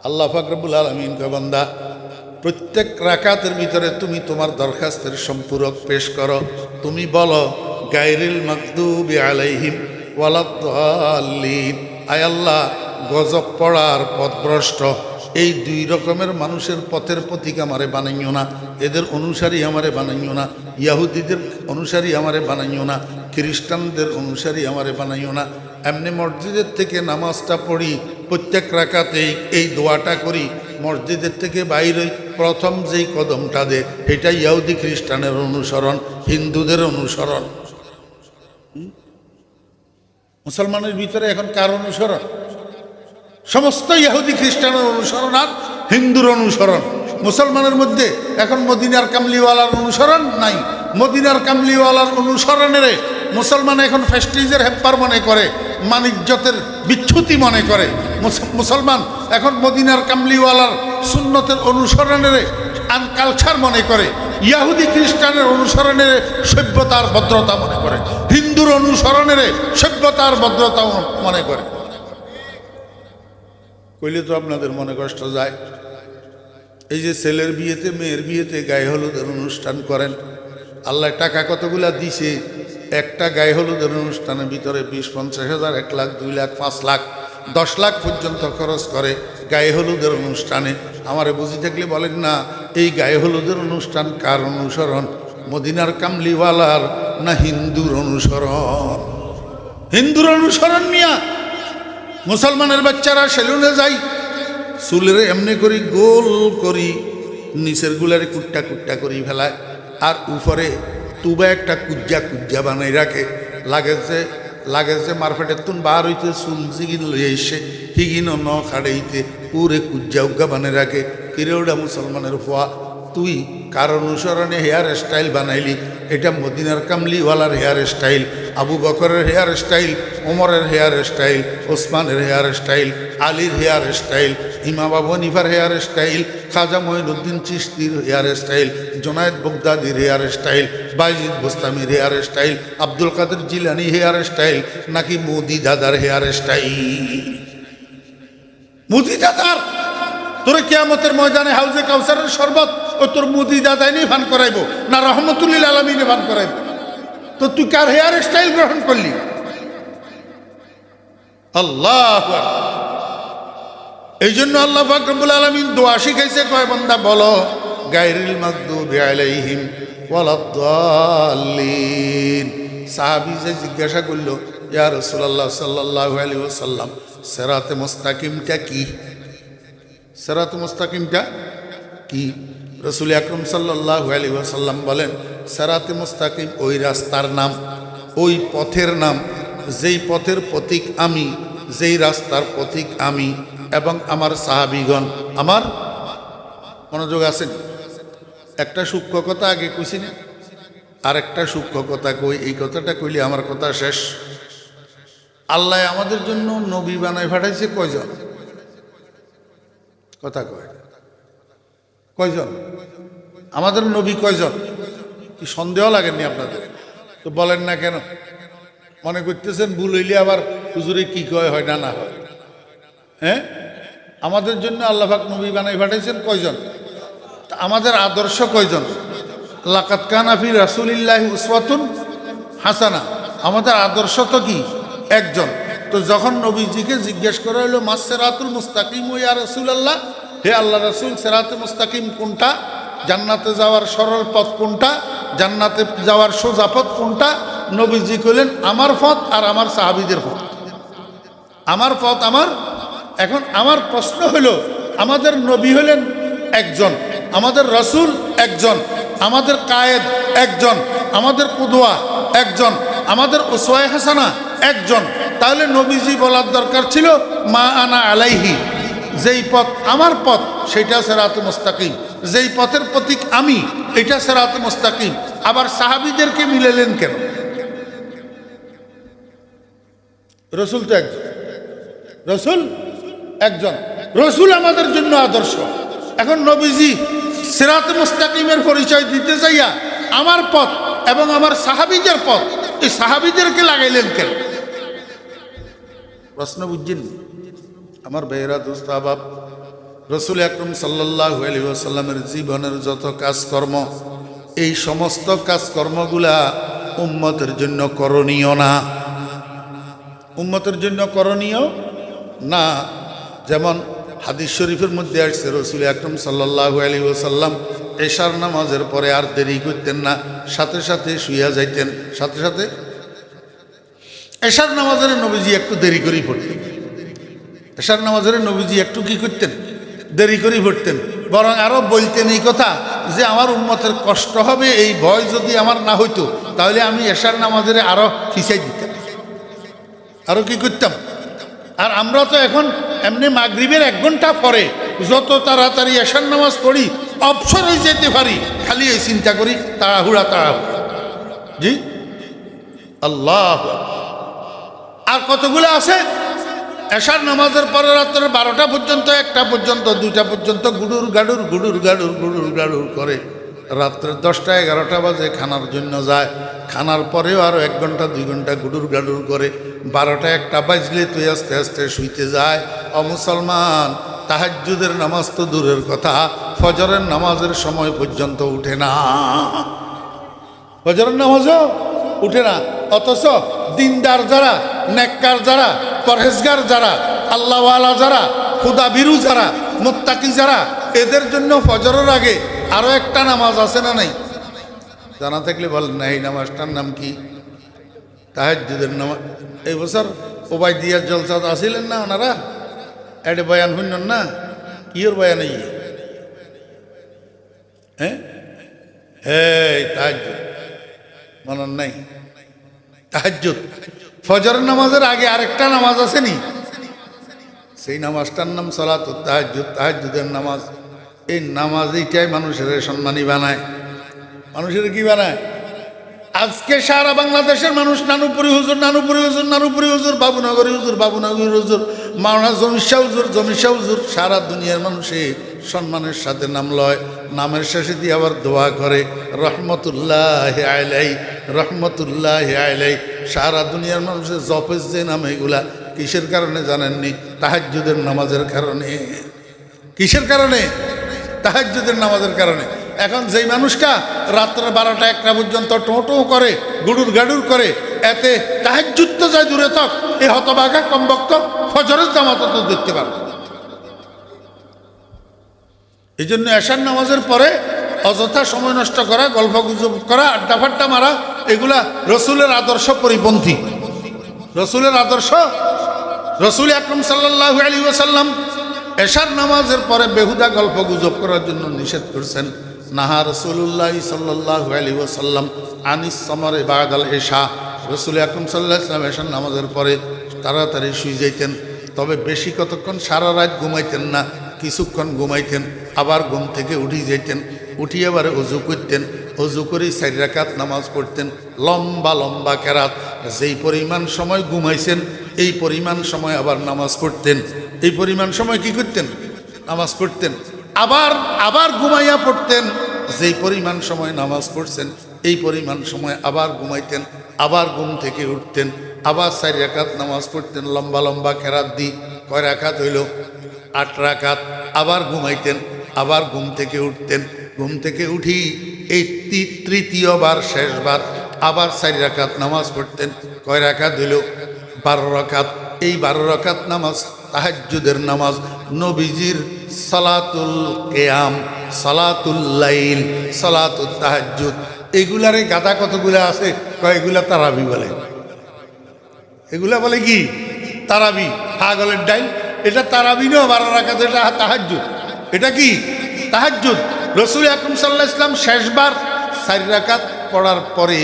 আল্লাহ পাক রব্বুল আলামিন কয়, বান্দা প্রত্যেক রাকাতের ভিতরে তুমি তোমার দরখাস্তের সম্পূরক পেশ করো। তুমি বলো, গায়রিল মাগদুবি আলাইহিম ওয়ালাদ-দাল্লিন। আয় আল্লাহ, গজব পড়ার পথভ্রষ্ট এই দুই রকমের মানুষের পথের প্রতীক আমারে বানাইও না, এদের অনুসারী আমারে বানাইও না, ইয়াহুদিদের অনুসারী আমারে বানাইও না, খ্রিস্টানদের অনুসারী আমারে বানাইও না। এমনি মসজিদের থেকে নামাজটা পড়ি, প্রত্যেক রাকাতেই এই দোয়াটা করি, মসজিদের থেকে বাইরে প্রথম যেই কদমটা দে এটা ইহুদি খ্রিস্টানের অনুসরণ, হিন্দুদের অনুসরণ। মুসলমানের ভিতরে এখন কার অনুসরণ? সমস্ত ইহুদি খ্রিস্টানের অনুসরণ আর হিন্দুর অনুসরণ। মুসলমানের মধ্যে এখন মদিনার কামলিওয়ালার অনুসরণ নাই। মদিনার কামলিওয়ালার অনুসরণের মুসলমান এখন ফেস্টিজের হেপ্পার মনে করে, মানিজ্যতের বিচ্যুতি মনে করে। মুসলমান এখন মদিনার কামলিওয়ালার সুন্নতের অনুসরণের আনকালচার মনে করে। ইহুদি খ্রিস্টানের অনুসরণের সভ্যতার ভদ্রতা মনে করে, হিন্দুর অনুসরণের সভ্যতার ভদ্রতা মনে করে। কইলে তো আপনাদের মনে কষ্ট যায়। এই যে ছেলের বিয়েতে মেয়ের বিয়েতে গায়ে হলুদের অনুষ্ঠান করেন, আল্লাহ টাকা কতগুলা দিছে, একটা গায়ে হলুদের অনুষ্ঠানের ভিতরে 20-50 হাজার, 1 লাখ, 2 লাখ, 5 লাখ, 10 লাখ পর্যন্ত খরচ করে গায়ে হলুদের অনুষ্ঠানে। আমারে বুঝি থাকলে বলেন না, এই গায়ে হলুদের অনুষ্ঠান কার অনুসরণ? মদিনার কামলিওয়ালার না হিন্দুর অনুসরণ? হিন্দুর অনুসরণ মিয়া। মুসলমানের বাচ্চারা সেলুনে যাই, চুলের এমনি করি গোল করি, নিচের গুলারে কুট্টা কুট্টা করি ফেলায়, আর উপরে তুবা একটা কুজ্জা কুজ্জা বানাই রাখে। লাগেছে মার্কেটের তুন বার হইতে চুল জিগিন লইয়া এসে হিগিন ন খাড়াইতে পুরে কুজ্জা উজ্জা বানাই রাখে। কিরে ওটা মুসলমানের ফোয়া, তুই কার অনুসরণে হেয়ার স্টাইল বানাইলি? এটা মদিনার কামলিওয়ালার হেয়ার স্টাইল, আবু বকরের হেয়ার স্টাইল, ওমরের হেয়ার স্টাইল, ওসমানের হেয়ার স্টাইল, আলীর হেয়ার স্টাইল, ইমাম আবু হানিফার হেয়ার স্টাইল, খাজা মঈনুদ্দিন চিশতির হেয়ার স্টাইল, জুনায়েদ বাগদাদির হেয়ার স্টাইল, বাইজিদ বোস্তামির hairstyle, Abdul Qadir Jilani hairstyle, নাকি মোদি দাদার হেয়ার স্টাইল? মোদি দাদার তোরে কিয়ামতের ময়দানে হাউজে কাউসারের শরবত ও তোর মুদি দাদাই নিয়ে ভান করাইব না রহমতুল্লিল আলমিনে ভান করাইব? তো তুই কার হেয়ার স্টাইল গ্রহণ করলি? আল্লাহ। এই জন্য আল্লাহ পাক রব্বুল আলামিন দোয়া শিখাইছে, কয় বান্দা বলো গায়রিল মাগদুবি আলাইহিম ওয়ালাদ-দাল্লিন। সাহাবী যে জিজ্ঞাসা করলো, ইয়া রাসূলুল্লাহ সাল্লাল্লাহু আলাইহি ওয়াসাল্লাম, সিরাতে মুস্তাকিমটা কি? সিরাতে মুস্তাকিমটা কি? রাসূল আকরাম সাল্লাল্লাহু আলাইহি ওয়াসাল্লাম বলেন, সিরাতে মুস্তাকিম ওই রাস্তার নাম, ওই পথের নাম, যেই পথের প্রতীক আমি, যেই রাস্তার প্রতীক আমি এবং আমার সাহাবীগণ। আমার মনোযোগ আছেন? একটা সূক্ষ্ম কথা আগে কইছি না, আর একটা সূক্ষ্ম কথা কই। এই কথাটা কইলে আমার কথা শেষ। আল্লাহ আমাদের জন্য নবী বানায় পাঠাইছে কয়জন? কথা কয় কয়জন? আমাদের নবী কয়জন? কি সন্দেহ লাগেননি আপনাদের? তো বলেন না কেন? মনে করতেছেন ভুল হইলে আবার হুজুরে কি কয় হয় না না হয়? হ্যাঁ, আমাদের জন্য আল্লাহ পাক নবী বানাই পাঠাইছেন কয়জন? আমাদের আদর্শ কয়জন? লাকাদ কানা ফি রাসূলিল্লাহি উসওয়াতুন হাসানা। আমাদের আদর্শ তো কি? একজন। তো যখন নবীজিকে জিজ্ঞেস করা হলো মাস সিরাতুল মুস্তাকিম ইয়া রাসূলুল্লাহ, হে আল্লাহ রাসূল, সিরাতে মুস্তাকিম কোনটা? জান্নাতে যাওয়ার সরল পথ কোনটা? জান্নাতে যাওয়ার সোজা পথ কোনটা? নবীজি কইলেন আমার পথ আর আমার সাহাবীদের পথ। আমার পথ আমার। এখন আমার প্রশ্ন হলো, আমাদের নবী হলেন একজন, আমাদের রাসূল একজন, আমাদের কায়েদ একজন, আমাদের কুদওয়া একজন, আমাদের উসওয়ায়ে হাসানা একজন। তাহলে নবীজি বলার দরকার ছিল মা আনা আলাইহি, যেই পথ আমার পথ সেটা সিরাতে মুস্তাকিম, যেই পথের প্রতীক আমি এটা সিরাতে মুস্তাকিম। আবার সাহাবীদেরকে মিলালেন কেন? রসুল তো একজন, রসুল একজন, রসুল আমাদের জন্য আদর্শ। এখন নবীজি সিরাতে মুস্তাকিমের পরিচয় দিতে চাইয়া আমার পথ এবং আমার সাহাবীদের পথ, এই সাহাবীদেরকে লাগাইলেন কেন? প্রশ্ন বুঝছেন আমার ভাইয়েরা, দোস্ত আহবাব? রসুল আকরাম সাল্লাল্লাহু আলাইহি ওয়াসাল্লামের জীবনের যত কাজকর্ম, এই সমস্ত কাজকর্মগুলা উম্মতের জন্য করণীয় না, উম্মতের জন্য করণীয় না। যেমন হাদিস শরীফের মধ্যে আসছে রাসূল আকরাম সাল্লাল্লাহু আলাইহি ওয়াসাল্লাম এশার নামাজের পরে আর দেরি করতেন না, সাথে সাথে শুইয়া যাইতেন। সাথে সাথে এশার নামাজের নবীজি একটু দেরি করেই পড়তেন। এশার নামাজের নবীজি একটু কি করতেন? দেরি করেই পড়তেন। বরং আরও বলতেন এই কথা যে আমার উম্মতের কষ্ট হবে, এই ভয় যদি আমার না হইতো তাহলে আমি এশার নামাজের আরও খিচাই দিতাম, আরও কি করতাম। আর আমরা তো এখন এমনি মাগরিবের 1 ঘন্টা পরে যত তাড়াতাড়ি এশার নামাজ পড়ি অবসর হয়ে যেতে পারি, খালি এই চিন্তা করি তাড়াহুড়া তাড়াহুড়া। জি আল্লাহ। আর কতগুলো আছে এশার নামাজের পরে রাত্রে 12টা পর্যন্ত, 1টা পর্যন্ত, 2টা পর্যন্ত গুডুর গাডুর গুডুর গাডুর গুডুর গাডুর করে। রাত্রে 10টা 11টা বাজে খানার জন্য যায়, খানার পরেও আরও 1 ঘন্টা 2 ঘন্টা গুডুর গাডুর করে। 12টা 1টা বাজলে তুই আস্তে আস্তে শুইতে যায়। মুসলমান, তাহাজ্জুদের নামাজ তো দূরের কথা, ফজরের নামাজের সময় পর্যন্ত উঠে না, ফজরের নামাজও উঠে না। অথচ দিনদার যারা, নেককার যারা, পরহেজগার যারা, আল্লাহওয়ালা যারা, খুদাবিরু যারা, মুত্তাকি যারা, এদের জন্য ফজরের আগে আরও একটা নামাজ আছে না নাই? জানা থাকলে বলেন না। এই নামাজটার নাম কি? তাহাজ্জুদের নামাজ। এই বছর ওবায়দিয়ার জলসা আসিলেন না ওনারা? এটা বয়ান শুনলেন না? কিওর বয়ান? হ্যাঁ, এই তাহাজ্জুদ মনে নাই? তাহাজ্জুদ ফজরের নামাজের আগে আরেকটা নামাজ আছে নি? সেই নামাজটার নাম সালাতুত তাহাজ্জুদ, তাহাজ্জুদের নামাজ। এই নামাজ এইটাই মানুষের সম্মানী বানায়। মানুষের কি বানায়? আজকে সারা বাংলাদেশের মানুষ নানুপুরি হুজুর, নানুপুরি হুজুর, নানুপুরি হুজুর, বাবুনগরী হুজুর, বাবুনগরী হুজুর, মাওলানা জমিশা হুজুর, জমিশা হুজুর। সারা দুনিয়ার মানুষে সম্মানের সাথে নাম লয়, নামের শেষে দিয়ে আবার দোয়া করে রহমতুল্লাহ আলাই, রহমতুল্লাহ আলাই। সারা দুনিয়ার মানুষের জপের যে নাম, এগুলা কিসের কারণে জানেননি? তাহাজ্জুদের নামাজের কারণে। কিসের কারণে? তাহাজ্জুদের নামাজের কারণে। এখন যেই মানুষটা রাত্রে 12টা 1টা পর্যন্ত টোটো করে, গুডুর গাডুর করে, এতে তাহাজ্জুদ তো যায় দূরে থাক, এই হতভাগা কমবক্ত ফজরের জামাত তো দেখতে পারবে। এই জন্য এশার নামাজের পরে অযথা সময় নষ্ট করা, গল্প গুজব করা, আড্ডা ফাড্ডা মারা, এগুলা রসুলের আদর্শ পরিপন্থী। রসুলের আদর্শ, রসুল আকরাম সাল্লাল্লাহু আলাইহি ওয়াসাল্লাম এশার নামাজের পরে বেহুদা গল্প গুজব করার জন্য নিষেধ করছেন। নাহা রাসূলুল্লাহ সাল্লাল্লাহু আলাইহি ওয়াসাল্লাম আনিস সামারে বাদাল এশা। রসুল আকরাম সাল্লাল্লাহু আলাইহি ওয়াসাল্লাম এশার নামাজের পরে তাড়াতাড়ি শুয়ে যাইতেন, তবে বেশি কতক্ষণ সারা রাত ঘুমাইতেন না, কিছুক্ষণ ঘুমাইতেন, আবার ঘুম থেকে উঠে যেতেন, উঠি আবার অজু করতেন, অজু করেই 4 রাকাত নামাজ পড়তেন, লম্বা লম্বা কেরাত। যেই পরিমাণ সময় ঘুমাইছেন এই পরিমাণ সময় আবার নামাজ পড়তেন, এই পরিমাণ সময় কি করতেন? নামাজ পড়তেন। আবার আবার ঘুমাইয়া পড়তেন, যেই পরিমাণ সময় নামাজ পড়ছেন এই পরিমাণ সময় আবার ঘুমাইতেন, আবার ঘুম থেকে উঠতেন, আবার 4 রাকাত নামাজ পড়তেন লম্বা লম্বা কেরাত দি। কয় রাকাত হইল? 8 রাকাত। আবার ঘুমাইতেন, আবার ঘুম থেকে উঠতেন, ঘুম থেকে উঠি এই তৃতীয়বার শেষবার আবার 4 রাকাত নামাজ পড়তেন। কয় রাকাত হইল? 12 রাকাত। এই 12 রাকাত নামাজ তাহাজ্জুদের নামাজ, নবীজির সালাতুল কিয়াম, সালাতুল লাইল, সালাতুত তাহাজ্জুদ। এগুলারে গাদা কতগুলা আছে, কয়গুলা তারাবি বলে। এগুলা বলে কি? তারাবি, পাগলের ডাইল। এটা তারাবি নয় 12 রাকাত, এটা তাহাজ্জুদ। এটা কি? তাহাজ্জুদ। রসুল আকরাম সাল্লাল্লাহু আলাইহি ওয়াসাল্লাম শেষবার 4 রাকাত পড়ার পরে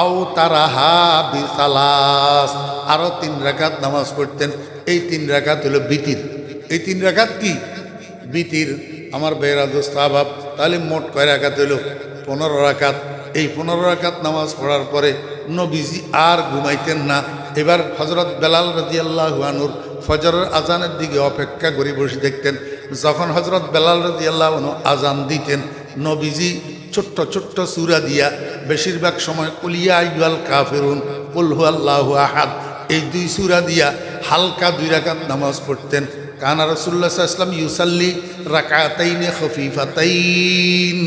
আও তারাহা বিসালাস, আরো 3 রাকাত নামাজ পড়তেন। এই 3 রাকাত হলো বিতির। এই 3 রাকাত কি? বিতির। আমার বেরা দোস্ত আবাব, তাহলে মোট কয় রাকাত হলো? 15 রাকাত। এই 15 রাকাত নামাজ পড়ার পরে নবীজি আর ঘুমাইতেন না। এবার হযরত বেলাল রাদিয়াল্লাহু আনহুর ফজরের আজানের দিকে অপেক্ষা করে বসে দেখতেন। যখন হযরত বেলাল রাদিয়াল্লাহু আনহু আজান দিতেন, নবীজি ছোট্ট ছোট্ট সূরা দিয়া, বেশিরভাগ সময় কুল ইয়া আইয়ুহাল কাফিরুন, কুল হুয়াল্লাহু আহাদ, এই 2 সূরা দিয়া হালকা 2 রাকাত নামাজ পড়তেন। কানা রাসূলুল্লাহ সাল্লাল্লাহু আলাইহি ওয়াসাল্লাম ইউসাল্লি রাকাতাইনি খফিফাতাইন,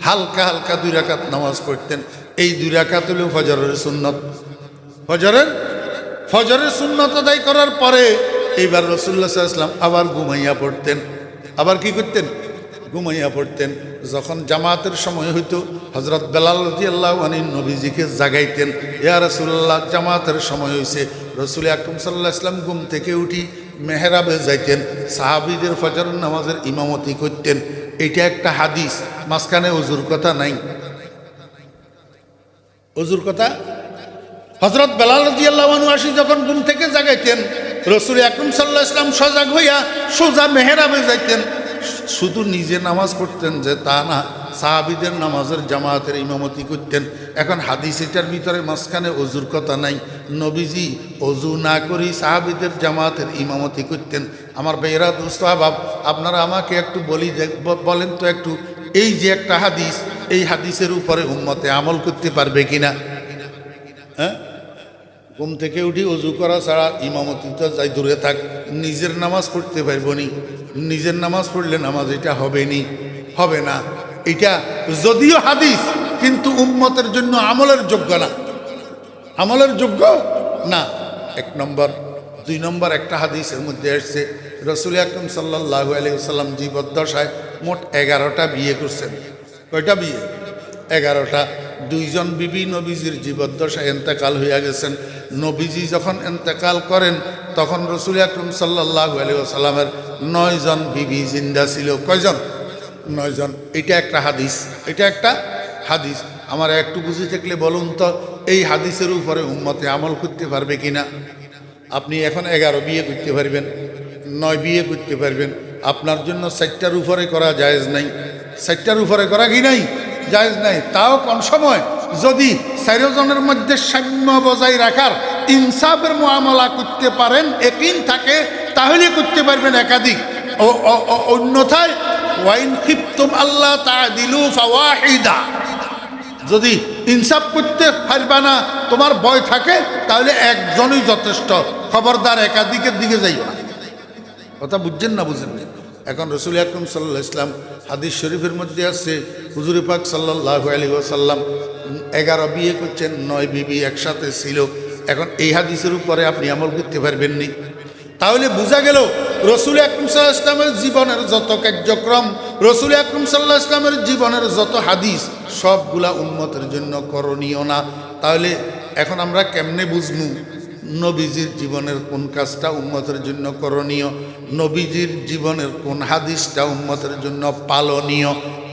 হালকা হালকা 2 রাকাত নামাজ পড়তেন। এই 2 রাকাত হলো ফজরের সুন্নত। ফজরের সুন্নত আদায় করার পরে এইবার রাসূলুল্লাহ সাল্লাল্লাহু আলাইহি ওয়াসাল্লাম আবার ঘুমাইয়া পড়তেন। আবার কি করতেন? ঘুমাইয়া পড়তেন। যখন জামাতের সময় হইতো হযরত বেলাল রাদিয়াল্লাহু আনহু নবীজিকে জাগাইতেন, ইয়া রাসূলুল্লাহ জামাতের সময় হইছে। রাসূল আকরাম সাল্লাল্লাহু আলাইহি ওয়াসাল্লাম ঘুম থেকে উঠি মেহরাবে যাইতেন, সাহাবীদের ফজরের নামাজের ইমামতি করতেন। এটা একটা হাদিস, মাঝখানে ওযুর কথা নাই। ওযুর কথা হযরত বেলাল রাদিয়াল্লাহু আনহু আসি যখন ঘুম থেকে জাগাইতেন, রাসূল আকরাম সাল্লাল্লাহু আলাইহি ওয়াসাল্লাম সজাগ হইয়া সোজা মেহরাবে যাইতেন। শুধু নিজে নামাজ পড়তেন যে তা না, সাহাবীদের নামাজের জামাতের ইমামতি করতেন। এখন হাদিস এটার ভিতরে মাঝখানে ওযুর কথা নাই। নবীজি ওযু না করি সাহাবীদের জামাতের ইমামতি করতেন। আমার ভাইয়েরা দোস্ত আহবাব, আপনারা আমাকে একটু বলেন তো একটু, এই যে একটা হাদিস, এই হাদিসের উপরে উম্মতে আমল করতে পারবে কিনা? হ্যাঁ, ঘুম থেকে উঠি ওযু করা ছাড়া ইমামতি তো যাই দূরে থাক, নিজের নামাজ পড়তে পারবো নি। নিজের নামাজ পড়লে নামাজ এটা হবে না। এটা যদিও হাদিস, কিন্তু উম্মতের জন্য আমলের যোগ্য না। আমলের যোগ্য না, 1 নম্বর। 2 নম্বর, একটা হাদিসের মধ্যে আসছে রাসূল আকরাম সাল্লাল্লাহু আলাইহি ওয়াসাল্লাম জীবদ্দশায় মোট 11টা বিয়ে করছেন। কয়টা বিয়ে? 11টা। 2 জন বিবি নবীজির জীবদ্দশায় ইন্তেকাল হইয়া গেছেন। নবীজি যখন ইন্তেকাল করেন তখন রাসূল আকরাম সাল্লাল্লাহু আলাইহি ওয়াসাল্লামের 9 জন বিবি জিন্দা ছিল। কয়জন? 9 জন। এটা একটা হাদিস, এটা একটা হাদিস। আমার একটু বুঝে থাকলে বলুন তো, এই হাদিসের উপরে উম্মতে আমল করতে পারবে কিনা? আপনি এখন 11 বিয়ে করতে পারবেন, 9 বিয়ে করতে পারবেন। আপনার জন্য 4টার উপরে করা জায়েজ নাই। 4টার উপরে করা কি নাই? জায়েজ নাই। তাও কোন সময় যদি 4 জনের মধ্যে সাম্য বজায় রাখার ইনসাফের মুআমালা করতে পারেন, ইয়াকিন থাকে, তাহলে করতে পারবেন একাধিক। অন্যথায় ওয়াইন খিফতুম আল্লাহ তা'দিলু ফাওয়াহিদা, যদি ইনসাফ করতে পারবা না, তোমার ভয় থাকে, তাহলে একজনই যথেষ্ট। খবরদার একাধিকের দিকে যাইও না। কথা বুঝছেন না? বুঝেন না? এখন রাসূল আকরাম সাল্লাল্লাহু আলাইহি ওয়াসাল্লাম হাদিস শরীফের মধ্যে আছে, হুজুর পাক সাল্লাল্লাহু আলাইহি ওয়াসাল্লাম 11 বিয়ে করছেন, 9 বিবি একসাথে ছিল। এখন এই হাদিসের উপরে আপনি আমল করতে পারবেন নি। তাহলে বোঝা গেল রাসূল আকরাম সাল্লাল্লাহু আলাইহি ওয়াসাল্লামের জীবনের যত কার্যক্রম, রাসূল আকরাম সাল্লাল্লাহু আলাইহি ওয়াসাল্লামের জীবনের যত হাদিস, সবগুলা উম্মতের জন্য করণীয় না। তাহলে এখন আমরা কেমনে বুঝবো নবীজির জীবনের কোন কাজটা উম্মতের জন্য করণীয়, নবীজির জীবনের কোন হাদিসটা উম্মতের জন্য পালনীয়?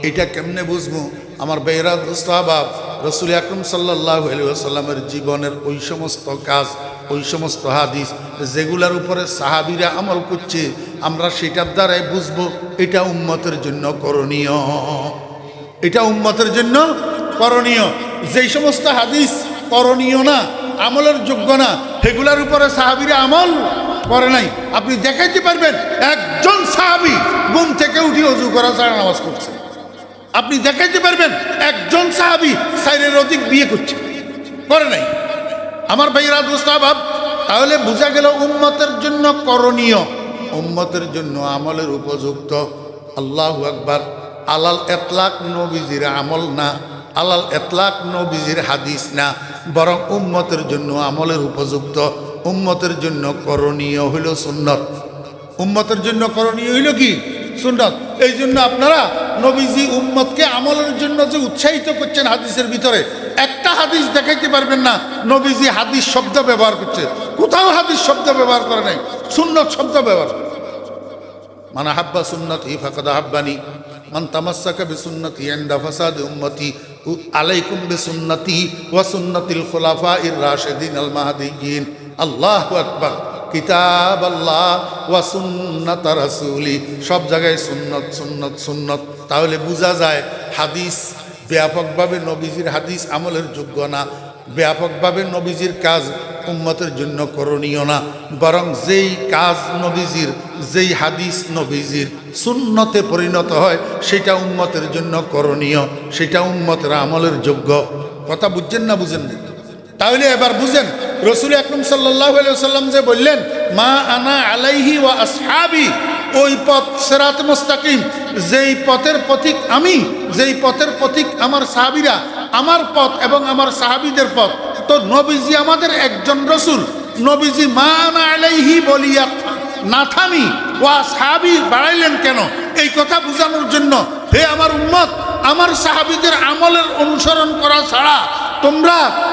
এটা কেমনে বুঝবো? আমার ভাইয়েরা দোস্ত আহবাব, রাসূল আকরাম সাল্লাল্লাহু আলাইহি ওয়াসাল্লামের জীবনের ওই সমস্ত কাজ, ওই সমস্ত হাদিস যেগুলার উপরে সাহাবীরা আমল করছে, আমরা সেটার দ্বারাই বুঝবো এটা উম্মতের জন্য করণীয়, এটা উম্মতের জন্য করণীয়। যেই সমস্ত হাদিস করণীয় না, আমলের যোগ্য না, সেগুলার উপরে সাহাবীরা আমল করে নাই। আপনি দেখাইতে পারবেন একজন সাহাবী ঘুম থেকে উঠে ওযু করা ছাড়া নামাজ পড়ছে? আপনি দেখাইতে পারবেন একজন সাহাবী 4-এর অধিক বিয়ে করছে? করে নাই। আমার ভাইয়েরা দোস্ত আহবাব, তাহলে বোঝা গেল উম্মতের জন্য করণীয়, উম্মতের জন্য আমলের উপযুক্ত। আল্লাহু আকবার। আলাল ইতলাক নবীজির আমল না, আলাল ইতলাক নবীজির হাদিস না, বরং উম্মতের জন্য আমলের উপযুক্ত, উম্মতের জন্য করণীয় হইল সুন্নত। উম্মতের জন্য করণীয় হইল কি? সুন্নত। এই জন্য আপনারা নবীজি উম্মতকে আমলের জন্য যে উৎসাহিত করছেন, হাদিসের ভিতরে একটা হাদিস দেখাইতে পারবেন না নবীজি হাদিস শব্দ ব্যবহার করছে। কোথাও হাদিস শব্দ ব্যবহার করে নাই, সুন্নত শব্দ ব্যবহার। মান আহাব্বা সুন্নতি ফাকাদ আহাব্বানি, মান তামাসসাকা বিসুন্নতি ইনদা ফাসাদি উম্মতি, আলাইকুম বিসুন্নতি ওয়া সুন্নাতিল খুলাফাইর রাশিদিন আল মাহদিয়িন। আল্লাহু আকবার। কিতাব আল্লাহ ওয়া সুন্নাত রাসূলি, সব জায়গায় সুন্নত সুন্নত সুন্নত। তাহলে বোঝা যায় হাদিস ব্যাপকভাবে নবীজির হাদিস আমলের যোগ্য না, ব্যাপকভাবে নবীজির কাজ উম্মতের জন্য করণীয় না, বরং যেই কাজ নবীজির, যেই হাদিস নবীজির সুন্নতে পরিণত হয়, সেটা উম্মতের জন্য করণীয়, সেটা উম্মতের আমলের যোগ্য। কথা বুঝছেন না? বুঝেন না? তাহলে এবার বুঝেন, রাসূল আকরাম সাল্লাল্লাহু আলাইহি ওয়াসাল্লাম যে বললেন মা আনা আলাইহি ওয়া আসহাবি, ওই পথ সিরাত মুস্তাকিম, যেই পথের পথিক আমি, যেই পথের পথিক আমার সাহাবীরা, আমার পথ এবং আমার সাহাবীদের পথ। তো নবীজি আমাদের একজন রসুল, নবীজি মা আনা আলাইহি বলিয়া না থামি ওয়া সাহাবী বাড়াইলেন কেন? এই কথা বোঝানোর জন্য, হে আমার উম্মত, আমার সাহাবীদের আমলের অনুসরণ করা ছাড়া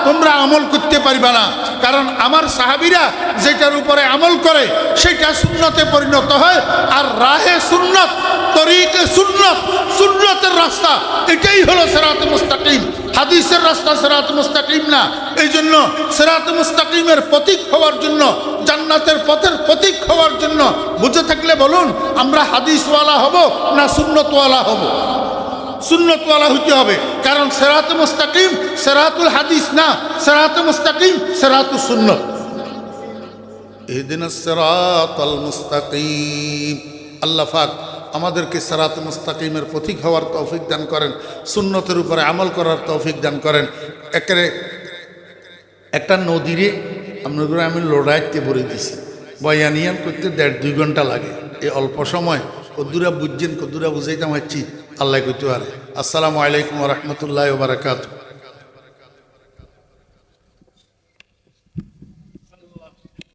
তোমরা আমল করতে পারবে না। কারণ আমার সাহাবীরা যেটার উপরে আমল করে সেটা সুন্নতে পরিণত হয়। আর রাহে সুন্নত, তরিকে সুন্নত, সুন্নতের রাস্তা, এটাই হলো সিরাতে মুস্তাকিম। হাদিসের রাস্তা সিরাতে মুস্তাকিম না। এই জন্য সিরাতে মুস্তাকিমের প্রতীক হওয়ার জন্য, জান্নাতের পথের প্রতীক হওয়ার জন্য বুঝে থাকলে বলুন, আমরা হাদিসওয়ালা হব না সুন্নতওয়ালা হব? সুন্নতওয়ালা হইতে হবে। কারণ সিরাতে মুস্তাকিম সিরাতুল হাদিস না, সিরাতে মুস্তাকিম সিরাতুস সুন্নাত। ইহদিনাস সিরাতাল মুস্তাকিম। আল্লাহ পাক আমাদেরকে সিরাতে মুস্তাকিমের পথিক হওয়ার তৌফিক দান করেন, সুন্নতের উপরে আমল করার তৌফিক দান করেন। একটা নদীরে আপনাদের আমি লড়াইতে ভরে দিছি, বয়ানিয়ান করতে 1.5-2 ঘন্টা লাগে। এই অল্প সময় কদ্দুরা বুঝছেন, কদ্দুরা বুঝাইতাম হচ্ছি আল্লাহ কইতে পারে। আসসালামু আলাইকুম ওয়া রাহমাতুল্লাহি ওয়া বারাকাতুহু।